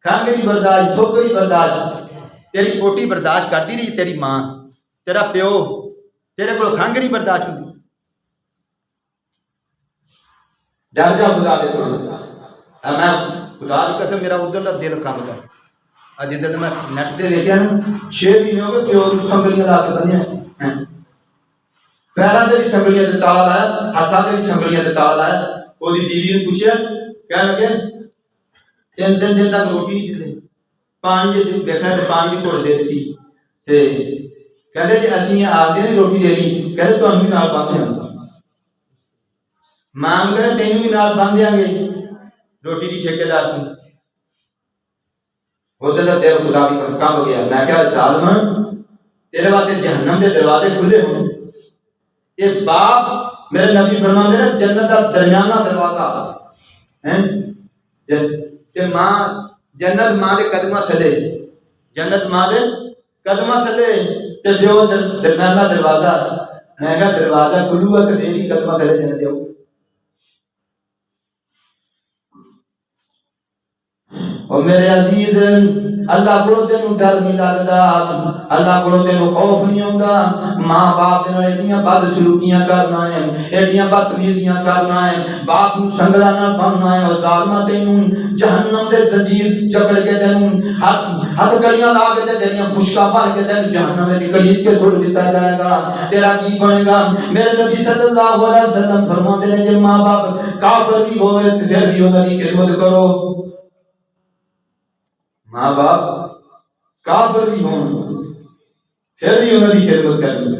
کھانگری برداشت ٹھوکری برداشت تیری پوٹی برداشت کرتی رہی، تیری ماں تیرا پیو تیرے کو کھانگری برداشت ہوندی۔ ڈر جا خدا دے کول، میں خدا دی قسم میرا ادھر دا دل کم دا اج جدوں میں نیٹ تے ویکھیا نا 6 مہینے ہو گئے پیو نوں سنگلیاں لا کے بنیا، پیراں تے بھی سنگلیاں تے تالا لایا، ہاتھاں تے بھی سنگلیاں تے تالا لایا۔ او دی بیوی نے پوچھیا کہنے لگے 3 دن تک روٹی نہیں دتے، پانی دے دیکھنا تے پانی دی گھڑ دے دتی تے کہندے جی اسی آ گئے نہیں روٹی دے دی، کہندے تانوں بھی نال باندھ دیاں ماں نوں، کہندے تینوں بھی نال باندھ دیاں گے روٹی دی ٹھیکیدار تو ہوتے تو دل خدا بھی کم ہو گیا۔ میں کہا ظالم تیرے واسطے جہنم دے دروازے کھلے ہوں، یہ باپ میرے نبی فرماندے نے جنت دا درمیانہ دروازہ ہیں تے ماں جنت ماں دے قدماں تھلے، جنت ماں دے قدماں تھلے تے پیو درمیانہ دروازہ، میں کہا دروازہ کھلو گا تے پھر ہی قدماں تھلے جنت جاؤ۔ اور میرے عزیز اللہ کو تینوں ڈر نہیں لگتا، اللہ کو تینوں خوف نہیں ہوگا، ماں باپ دے نال ایڈیاں بد سلوکیاں کرنا ہے، ایڈیاں بدتمیزیاں کرنا ہے، باپ نوں سنگلا نہ بننا ہے، اور ظالما تینوں جہنم دے زنجیر جکڑ کے تینوں ہتھ کڑیاں لا کے تیریاں مشکاں بن کے تینوں جہنم وچ کڑیس کے چھوڑ دتا جائے گا، تیرا کی بنے گا؟ میرے نبی صلی اللہ علیہ وسلم فرماتے ہیں جے ماں باپ کافر بھی ہوئے پھر بھی انہاں دی خدمت کرو، ماں باپ کافر بھی ہوں پھر بھی انہوں نے خدمت کرنی۔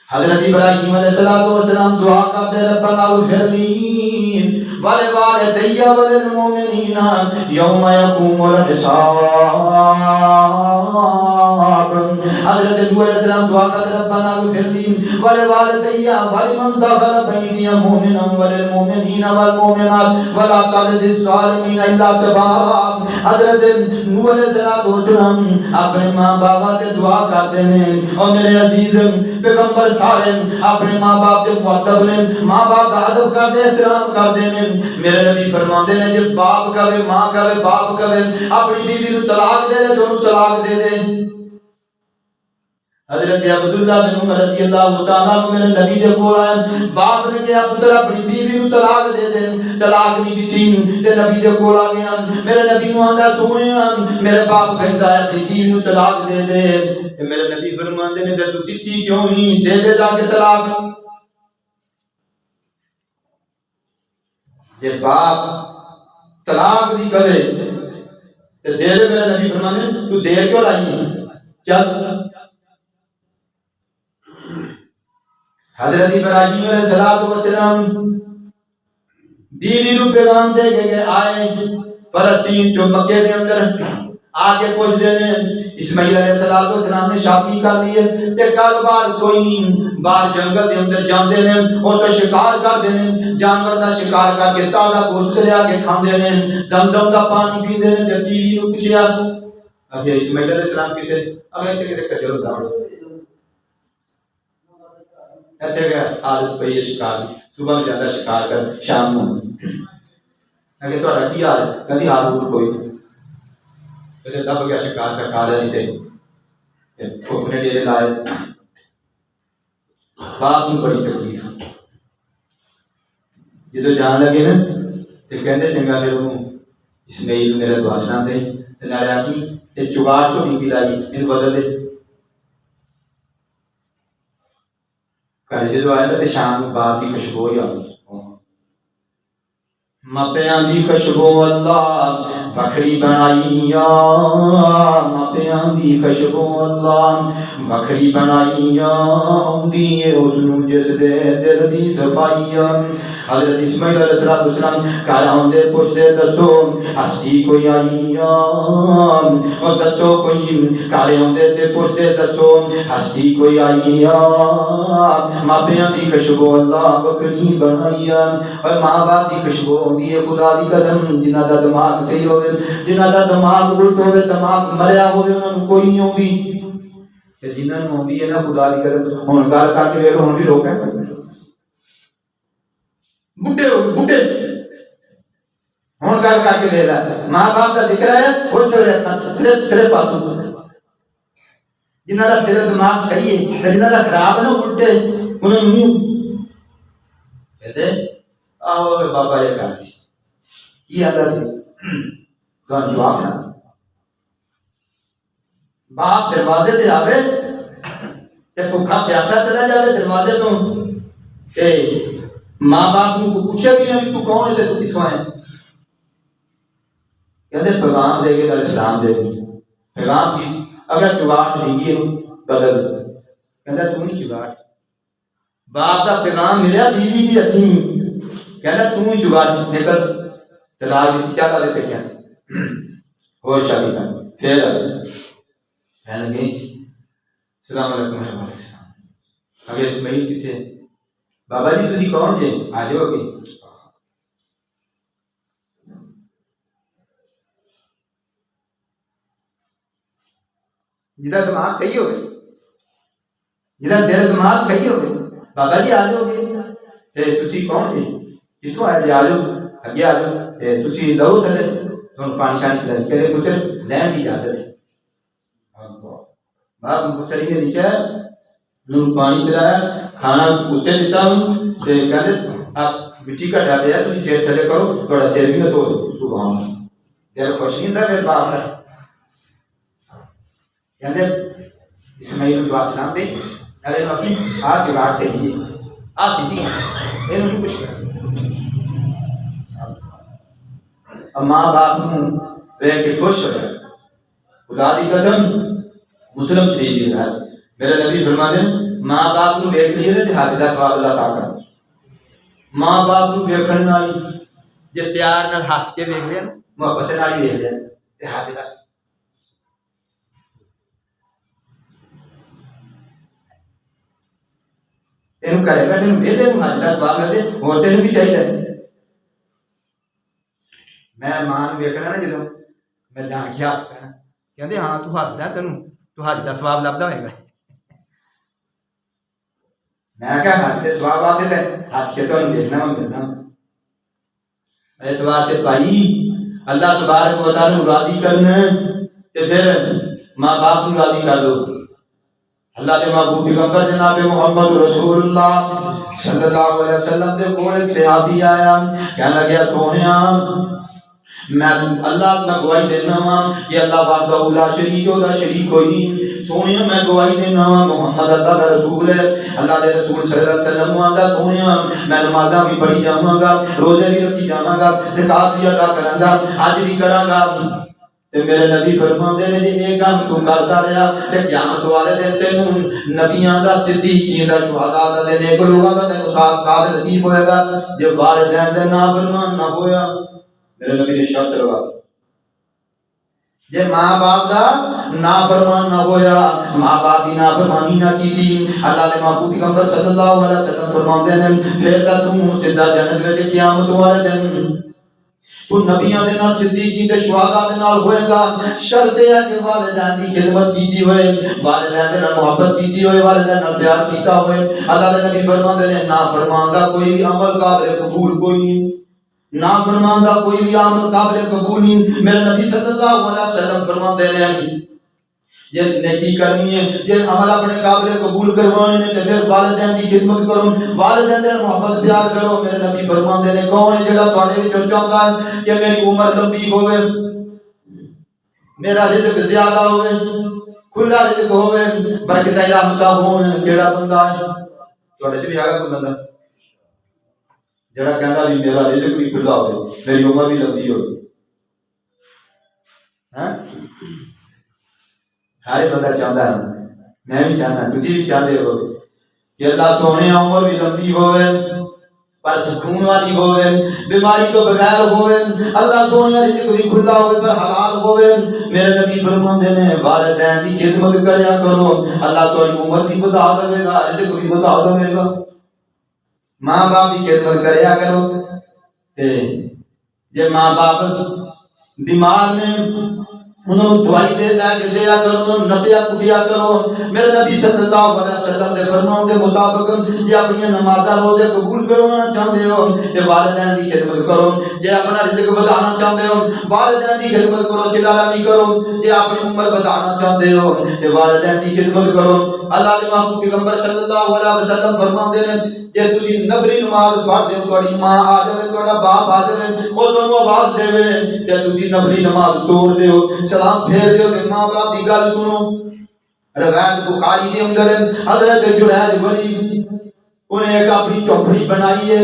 حضرت ابراہیم علیہ السلام دعا کرتے ربنا اغفر لی ولوالدی وللمؤمنین یوم یقوم الحساب۔ حضرت نوح علیہ السلام دعا کرتے ربنا اغفر لی ولوالدی ولمن دخل بیتی مؤمنا وللمؤمنین والمؤمنات ولا تزد الظالمین الا تبارا۔ حضرت نوح علیہ السلام اپنے ماں باپ سے دعا کرتے ہیں، اور میرے عزیز پیغمبر سارے اپنے ماں باپ کے مؤدب نے، ماں باپ کا ادب کرتے احترام کرتے ہیں۔ میرے نبی فرماتے ہیں جب باپ کہے ماں کہے باپ کہے اپنی بیوی کو طلاق دے دے تو طلاق دے دے۔ حضرت عبداللہ بن عمر رضی اللہ تعالیٰ عنہ میرے نبی دے کول آئے، باپ نے کہا پتر اپنی بیوی کو طلاق دے دے، طلاق نہیں دیتی تے نبی دے کول آ گیا، میرے نبی نو آندا سونیا میرے باپ کہندا ہے اپنی بیوی کو طلاق دے دے، تے میرے نبی فرماندے نے پھر تو دتی کیوں نہیں، دے دے جا کے طلاق۔ جے باپ طلاق بھی کہے تے دے دے، میرے نبی فرماندے تو دیر کیوں لائی چل۔ حضرت ابراہیم علیہ السلام بیوی نو پیغام دے کے آئے فلسطین جو مکے دے اندر آگے پہنچ دینے اسماعیل علیہ السلام نے شادی کر لی ہے تے کاروبار کوئی نہیں باہر جنگل دے اندر جاندے نے اور تو شکار کر دینے جانور دا شکار کر کے تازہ گوشت لے کے کھاندے نے زمزم دا پانی پیندے نے تے بیوی نو پوچھیا اگے اسماعیل علیہ السلام کتے اگے تے کتے کچرو داڑو ایتھے گیا عادت پئی شکار دی صبح میں جاتا شکار کر شام نو اگے تہاڈا کی حال ہے کدی حال کوئی تے دب گیا شکار کا کھا لیا تے اپنے ڈیرے لائے باپ نو بڑی تکلیف جدو جان لگے نا تے کہندے چنگا پھر انہوں اسماعیل میرا دعا سنا دے تے نالے آکی تے چگاڑ تو نہیں لائی ان بدل دے کل جدو آئے تے شام باپ کی خوشبو ہی آئی مپیاں دی خوشبو اللہ وکھری بنائی یا مپیاں دی خوشبو اللہ وکھری بنائی یا اوندی اے اس نو جس دے دل دی صفائی حضرت اسماعیل علیہ السلام گھر آندے پوچھتے دسو ہستی کوئی آئی یا اور دسو کوئی گھر آندے تے پوچھتے دسو ہستی کوئی آئی یا مپیاں دی خوشبو اللہ وکھری بنائی اور ماں باپ دی خوشبو ہوندی ہے خدا دی قسم جنہاں دا دماغ صحیح ہوے جنہاں دا دماغ الٹ ہوے دماغ مریا ہوے انہاں نوں کوئی نہیں ہوندی تے جنہاں نوں ہوندی ہے نا خدا دی قسم ہن گل کر کے ویکھ ہن بھی روک ہے بڈھے ہو گئے بڈھے ہن گل کر کے ویکھ لے ماں باپ دا ذکر ہے اس ویلے تیرے پاسوں جنہاں دا تیرا دماغ صحیح ہے تے جنہاں دا خراب ہے نا بڈھے انہاں نوں نہیں کہتے آؤ بابا یہ کہا سی یہ اللہ دی تو جواب سنا باپ دروازے تے آوے تے بھوکا پیاسا چلا جاوے دروازے تو تے ماں باپ نو پوچھے بھی نہیں تو کون ہے تے تو کتھوں آئے کہندے پیغام دے کے نال سلام دے پیغام کی اگر چگاٹ ڈنگی بدل کہندا تو نہیں چگاٹ باپ دا پیغام ملیا بیوی دی ہتھی کہندا تو ہی چگاٹ نکل طلاق دی چاہتا لے پہ کیا اور شادی کر پھر کہنے لگے السلام علیکم و علیکم السلام اگے اسماعیل کتھے بابا جی تسی کون جے آ جاؤ کہ جدا دماغ صحیح ہو گئے جدا تیرا دماغ صحیح ہو گئے بابا جی آ جاؤ گے تے تسی کون جے کتھوں آئے جے آ جاؤ اگے آ جاؤ تسی لو تھلے تھانوں پانی شانی پلائی کہتے پتر لین کی اجازت ہے باپ مفسری نے لکھا ہے انہوں پانی پلایا کھانا اتنے دیتا ہوں تے کہتے آپ مٹی کا ڈا پیا تسی سیر تھلے کرو تھوڑا سیر بھی نہ تو سبحان اللہ دل خوش نہیں ہوندا پھر باپ کا کہتے اسماعیل دعا سلام دے ارے باقی آ جگاڑ سے ہی آ سیدھی اینوں نہیں کچھ کر ماں باپ ویکھ کے خوش ہو جائے خدا دی قسم مسلم شریف ہے میرے نبی فرماتے ہیں ماں باپ نو ویکھ لیے تے حج دا ثواب اللہ عطا کر ماں باپ نو ویکھن نال جے پیار نال ہس کے ویکھ لیا محبت نال ویکھ لیا تے حج دا تینوں کرے گا تینوں ویلے نو حج دا ثواب ملے اور تینوں بھی چاہیے میں ماں نو ویکھنا نا جدوں میں جان کے ہس پیا کہندے ہاں تو ہسدا تینوں تو حج دا ثواب لبدا ہوئے گا میں کہا حج دے ثواب آتے تے ہس کے تو دیکھنا ملنا اس واسطے بھائی اللہ تبارک و تعالی نو راضی کرنا تے پھر ماں باپ نو راضی کر لو اللہ دے محبوب پیغمبر جناب محمد رسول اللہ صلی اللہ علیہ وسلم دے کول ایک صحابی آیا کہنے لگا سونیا میں اللہ میں گواہی دینا ہوں کہ اللہ وحدہ لا شریک ہے شریک کوئی نہیں سونیا میں گواہی دینا ہوں محمد اللہ کا رسول ہے اللہ دے رسول صلی اللہ علیہ وسلم آندا سونیا میں نمازاں بھی پڑھی جاواں گا روزے بھی رکھی جاواں گا زکات بھی ادا کراں گا حج بھی کراں گا تے میرے نبی فرماندے نے جے ایک کام تو کرتا رہا تے قیامت والے دن تینوں نبیاں دا صدیقین دا شہداء دا تے نیک لوکاں دا تینوں ساتھ نصیب ہوئے گا جے والدین دے نافرمان نہ ہویا. میرے نبی نے شرط لگا جے ماں باپ دا نافرمان نہ ہویا, ماں باپ دی نافرمانی نہ کیتی, اللہ دے محبوب پیغمبر صلی اللہ علیہ وسلم فرماندے نے پھر تے تو سیدھا جنت وچ قیامت والے دن تو نبیاں دے نال صدیقین تے شہداء دے نال ہوئے گا. شرط ہے کہ والدین دی خدمت کیتی ہوئے, والدین دے نال محبت کیتی ہوئے, والدین نال پیار کیتا ہوئے. اللہ دے نبی فرماندے نے نافرمان دا کوئی بھی عمل قابل قبول کوئی نہیں, نافرمان دا کوئی بھی عمل قابل قبول نہیں. میرے نبی صلی اللہ علیہ وسلم فرماندے نے جے نیکی کرنی ہے, جے عمل اپنے قابل قبول کروانے نے تے پھر والدین دی خدمت کرو, والدین دے محبت پیار کرو. میرے نبی فرماندے نے کون ہے جڑا تواڈے وچوں چاہندا ہے کہ میری عمر لمبی ہوے, میرا رزق زیادہ ہوے, کھلا رزق ہوے, برکتاں رحمتاں ہون, کیڑا بندہ ہے تواڈے چ بھی ہے کوئی بندہ جڑا کہندا بھی میرا رزق بھی کھلا ہوے, میری عمر بھی لمبی ہوے؟ ہاں ہر بندہ چاہتا ہے, میں بھی چاہتا, تسی بھی چاہتے ہو کہ اللہ سونے عمر بھی لمبی ہوئے پر سکون والی ہوئے, بیماری تو بغیر ہوئے, اللہ سونے رزق بھی کھلا ہوئے پر حلال ہوئے. میرے نبی فرماندے نے والدین دی خدمت کریا کرو, اللہ تہاڈی عمر بھی بتا دے گا, رزق بھی بتا دے گا. ماں باپ کی خدمت کریا کرو. جے ماں باپ بیمار نے انہوں دعائی دیا کرو, انہوں نبیا کٹیا کرو. میرے نبی صلی اللہ علیہ وسلم دے فرمان دے مطابق جے اپنی نمازاں روزے قبول کروانا چاہتے ہو تے والدین دی خدمت کرو, جے اپنا رزق بڑھانا چاہتے ہو والدین دی خدمت کرو, صلہ رحمی کرو, جے اپنی عمر بڑھانا چاہتے ہو تے والدین دی خدمت کرو. اللہ دے محبوب پیغمبر صلی اللہ علیہ وسلم فرماندے نے جے تسی نفلی نماز پڑھدے ہو, تہاڈی ماں آ جاوے, تہاڈا باپ آ جاوے, او تانوں آواز دے تے تسی نفلی نماز توڑ دیو, سلام پھیر دیو تے ماں باپ دی گل سنو. روایت بخاری دے اندر حضرت جریج ولی انہیں ایک اپنی چوپڑی بنائی ہے,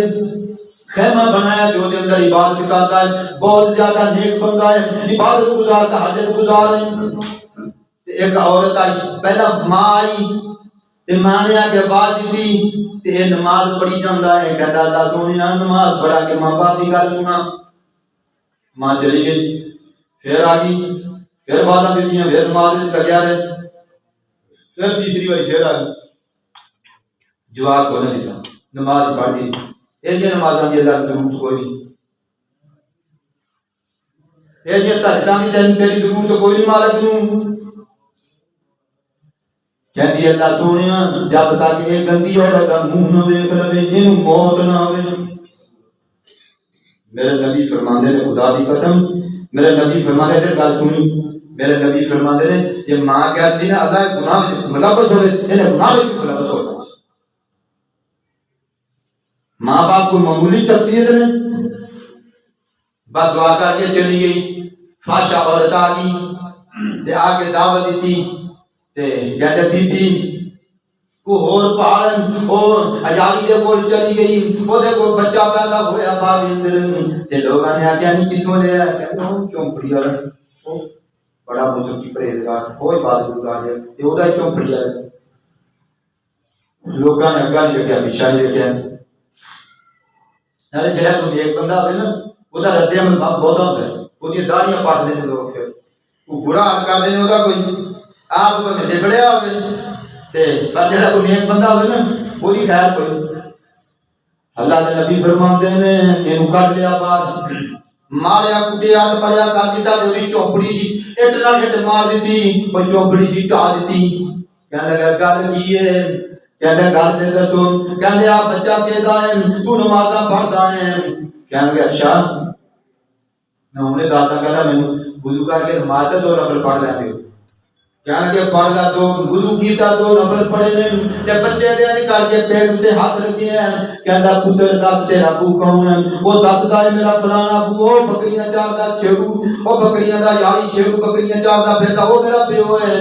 خیمہ بنایا جو دے اندر عبادت کرتا ہے, بہت زیادہ نیک بندہ ہے, عبادت گزار تہجد گزار ہے. ایک عورت آئی, پہلا ماں آئی تے ماں نے آگے آواز دیتی تے یہ نماز پڑھی جاندا ہے, کہتا اللہ سونیا نماز پڑھا کے ماں باپ کی گل سنا. ماں چلی گئی, پھر آ گئی, پھر باتاں دیتیاں, پھر نماز لگیا رہے, پھر تیسری باری پھر آ گئی, جواب کو نہ دیتا, نماز پڑھ دی. یہ نمازاں دی اللہ کی ضرورت کوئی نہیں, یہ تہجداں دی تیری ضرورت کوئی نہیں مالک نوں. کہندی اللہ سونیا جب تک یہ گندی عورت دا منہ نہ ویکھ لوے اینوں موت نہ آوے. میرے نبی فرماندے نے خدا دی قسم, میرے نبی فرماندے تے گل سنی, میرے نبی فرماندے نے یہ ماں کہتی نا اللہ گناہ وچ ملوث ہوے, انہیں گناہ وچ ملوث ہو جائے. ماں باپ کو معمولی شخصیت نے بد دعا کر کے چلی گئی, فاشا عورت آ گئی تے آ کے دعوت دیتی تے کہتے بی بی کو اور پہاڑن اور اجالی دے کول چلی گئی, او دے کول بچہ پیدا ہویا باہر اندر تے لوگاں نے آکھیا نہیں کتھوں لیا, کہتے ہوں چومپڑی والا, بڑا بزرگ کی پرہیزگار, کوئی عبادت گزار ہے تے او دا چومپڑی والا. لوگاں نے اگاں نہیں رکھیا, پیچھے نہیں رکھیا. نالے جڑا کوئی ایک بندہ ہوے نا او دا رد عمل بہت ہوتا ہے, او دی داڑیاں پاٹ دے لوگ, پھر او برا حال کر دے او دا کوئی آپ کو میں بڑیا ہوئے تے پر جڑا کوئی نیک بندہ ہوئے نا وہ دی خیر کوئی. اللہ دے نبی فرماندے نے اینو کٹ لیا باہر, ماریا کٹیا تے پڑیا کر دیتا تے اودی چوپڑی دی اٹ نال اٹ مار دتی, او چوپڑی دی ٹا دتی. کہنے لگا گل کی ہے, کہنے گل تے دسو, کہندے آ بچہ کیدا ہے, تو نمازاں پڑھدا ہے. کہنے لگا اچھا, میں انہیں دادا کہتا مینوں وضو کر کے نماز تے 2 نفل پڑھ لیندے. کہنے لگے پڑھ لا, 2 وضو کیتا 2 نفل پڑھے نے تے بچے دے اج کر کے پیٹ تے ہاتھ رکھے ہیں. کہندا پتر دس تیرا ابو کون ہے, او دسدا ہے میرا فلانا ابو, او بکریاں چاردا چھیڑو, او بکریاں دا یاری چھیڑو بکریاں چاردا پھردا, او میرا پیو ہے.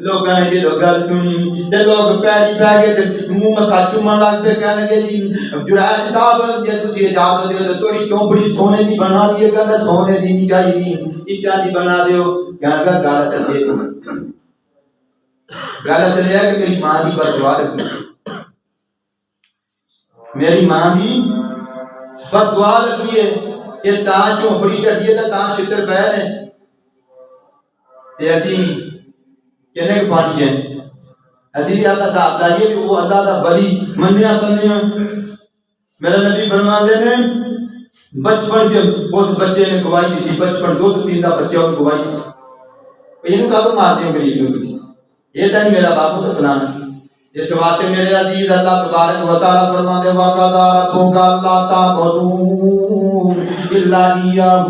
لوگوں نے جدو گل سنی تے لوگ پیری پی گئے تے منہ متھا چومن لگ پے کہنے لگے جی جڑائد صاحب جے تسی اجازت دیو تے تھوڑی چوپڑی سونے دی بنا دیے گا سونے دی نہیں چاہیے اٹا دی بنا دیو کہنے لگا گل اصل یہ گل اصل یہ ہے کہ میری ماں دی بد دعا لگی میری ماں دی بد دعا لگی ہے یہ تاں چوپڑی ٹٹی ہے تاں چھتر پے نے تے اسی کہنے کے پانی چاہیں ایسی بھی اللہ صاحب دائیے کہ وہ اللہ دا بڑی مندیاں کرنے ہیں میرا نبی فرماتے ہیں بچپن کے اس بچے نے گواہی دی تھی بچپن 2-3 بچے اور گواہی دی تھی یہ کہا تو مارتے ہیں غریب لوگ کسی یہ تھا نہیں میرا باپ تو فلان اس بات میرے عزیز اللہ تبارک و تعالی فرماتے ہیں وَقَضَىٰ رَبُّكَ أَلَّا تَعْبُدُوا إِلَّا إِيَّاهُ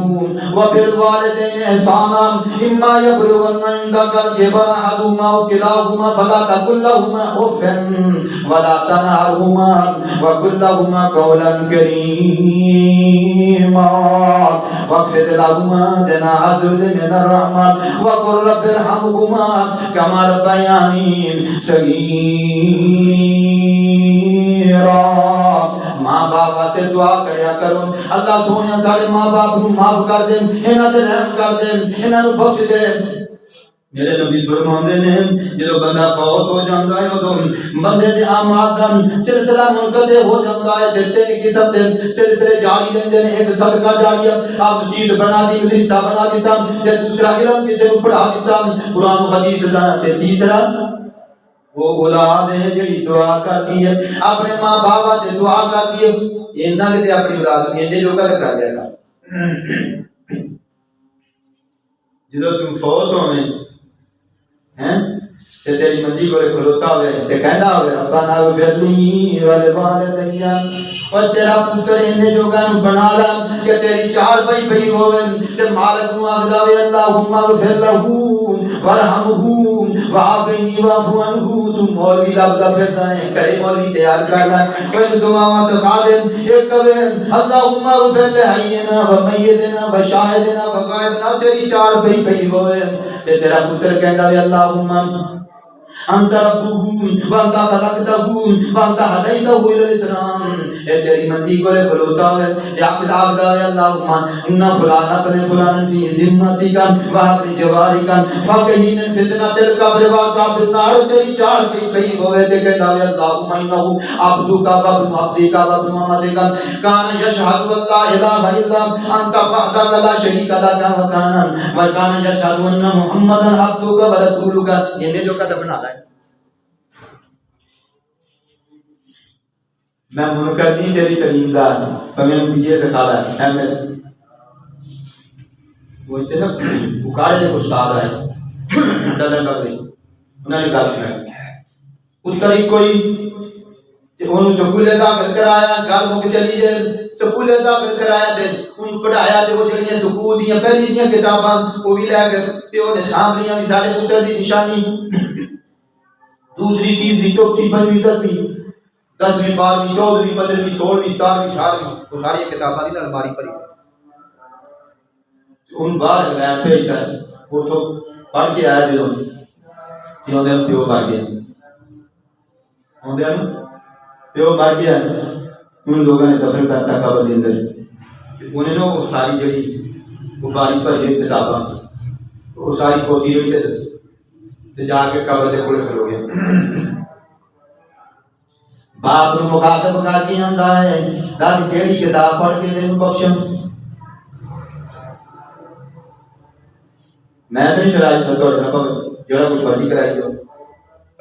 وَبِالْوَالِدَيْنِ إِحْسَانًا إِمَّا يَبْلُغَنَّ عِندَكَ الْكِبَرَ أَحَدُهُمَا أَوْ كِلَاهُمَا فَلَا تَقُل لَّهُمَا أُفٍّ وَلَا تَنْهَرْهُمَا وَقُل لَّهُمَا قَوْلًا كَرِيمًا واخفض لَّهُمَا جَنَاحَ الذُّلِّ مِنَ الرَّحْمَةِ وَقُل رَّبِّ ارْحَمْهُمَا كَمَا رَبَّيَانِي صَغِيرًا ماں باپ واسطے دعا کریا کرو اللہ سونے سارے ماں باپ کو معاف کر دے انہاں تے رحم کر دے انہاں نو بخش دے میرے نبی فرماندے نے جدوں بندہ فوت ہو جاندا ہے اودوں بندے دے اعمال دا سلسلہ منقطع ہو جاندا ہے تے تین قسم دے سلسلے جاری رہندے نے ایک صدقہ جاریہ آپ مسجد بنا دی مدرسہ بنا دیتا تے دوسرا علم کسے نوں پڑھا دیتا قرآن و حدیث دا تے تیسرا وہ اولاد ہے جڑی دعا کرتی ہے اپنے ماں باپ تے دعا کرتی ہے انہاں تے اپنی اولاد نے جو کر لیا تھا جدوں تم فوت ہوے ہیں تے تیری منجی کولے کھلوتا ہوئے تے کہندا ہوئے ربنا اغفر لی ولوالدی اور تیرا پتر انہیں جوگاں نوں بنا لا کہ تیری چار بھائی بھائی ہوے تے مالک نوں آکھدا ہوئے اللہم اغفر لہ وارحمہ وعافہ واعف عنہ تو مولوی لبدا پھردا ہے کرے مولوی تیار کرنا کوئی دعاواں سکھا دے ایک کہے اللہم اغفر لحینا ومیتنا وشاہدنا وغائبنا تیری چار بھائی بھائی ہوے تے تیرا پتر کہندا ہے اللہم انت ربہ وانت خلقتہ وانت ہدیتہ الى الاسلام اے تیری منجی کولے کھلوتا ہے یا کتاب دا ہے اللہم ان فلان ابن فلان فی ذمتک وحبل جوارک فقہین فتنۃ القبر وعذاب النار تیری چار کئی ہوئے تے کہتا ہے اللہم انہ عبدک وابن عبدک وابن امتک کان یشہد اللہ الہ الا انت وحدک لا شریک لک وکان یشہد ان محمدا عبدک ورسولک یہ جو کہتا بنا رہا ہے میں منکر نہیں تیری تعلیم دار پر میں نے یہ سکھا رہا ہے ایم ایس وہ اتنے نا اکاڑے جب استاد آئے ڈزن ڈگری انہوں نے کہا اس طریق کوئی انہوں سکولے داخل کرایا گھر مک چلی جائے سکولے داخل کرایا دے انہوں پڑھایا دے وہ جڑیاں سکول دیاں پہلی دیاں کتاباں وہ بھی لے کر پیو نے سام لیاں بھی سارے پتر دی نشانی دوسری تیسری چوتھی پنجویں 10ویں 12ویں 14ویں 15ویں 16ویں 17ویں 18ویں وہ ساری کتاباں دی الماری پڑی ان باہر انگلینڈ بھیجتا ہے وہ تو پڑھ کے آیا جدوں کہ انہوں پیو مر گیا انہوں پیو مر گیا ان لوگوں نے دفن کرتا قبر دے اندر انہیں نا وہ ساری جڑی وہ باری بھری ہوئی کتاباں وہ ساری کھوتی ہوئی تے جا کے قبر دے کولے کھلو گیا باپ نو مخاطب کر کے آندا ہے دس کیڑی کتاب پڑھ کے تینوں بخشاں میں تو نہیں کرائی تھا تھوڑے نال جڑا کچھ مرضی کرائی جاؤ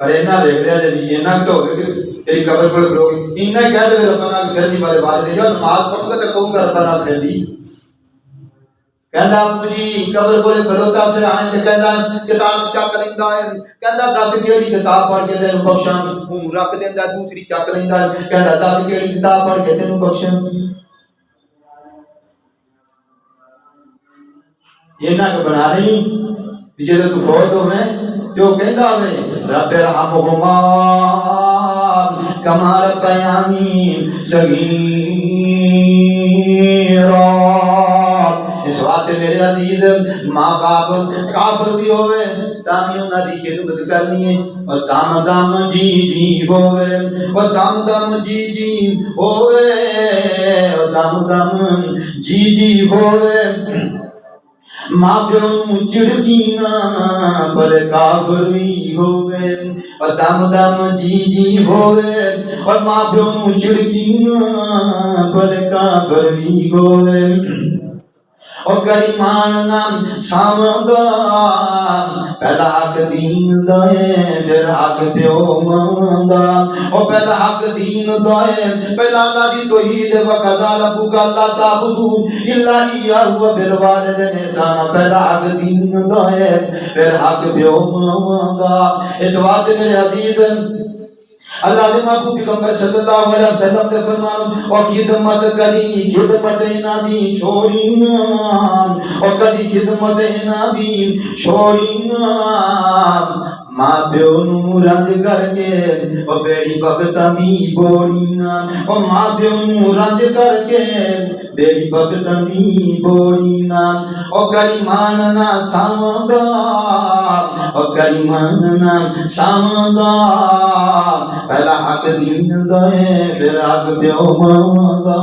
پر اینا دیکھ لیا جی اینا تو ہو گیا کہ تیری قبر کول کھلو گے اینا کہہ دے ربنا پھر دی والے بات دے جا نماز پڑھوں گا تے کہوں گا ربنا پھر دی کہندا ابو جی قبر کول کھلوتا سرانے تے کہندا کتاب چک لیندا ہے کہندا دس کیڑی کتاب پڑھ کے تینوں بخشاں ہوں رکھ دیندا دوسری چک لیندا کہندا دس کیڑی کتاب پڑھ کے تینوں بخشاں اینا کو بنا نہیں جدوں تو فوت ہوے تے او کہندا ہوے رب ارحمہما کما ربیانی صغیرا اس واسطے میرے عزیز ماں باپ کافر بھی ہوئے تامی انہاں دی خدمت کرنی ہے اور دم دم جی جی ہوئے اور دم دم جی جی ہوئے اور دم دم جی جی ہوئے ماں پیو نو چڑکینا پر کافر بھی ہوئے اور دم دم جی جی ہوئے اور ماں پیو نو چڑکینا پر کافر بھی ہوئے اور کریمان نام سامدہ پہلا حق دین دائے پھر حق پیو ماندہ اور پہلا حق دین دائے پہلا اللہ دی توحید وقضا ربک اللہ تعبدو الا ایہ بالوالدین احسانا پہلا حق دین دائے پھر حق پیو ماندہ اس واسطے میرے عزیز اللہ دے محبوب پیغمبر صلی اللہ علیہ وسلم نے فرمایا اور خدمت کری خدمت نہ دی چھوڑی اور کدی خدمت نہ دی چھوڑی ماں پیو نو رنج کر کے اور بیڑی بختاں دی بوڑی اور ماں پیو نو رنج کر کے بیڑی بختاں دی بوڑی اور کریمان نہ سامدا اور کریمان نہ سامدا پہلا حق دین دائے پھر حق پیو ماں دا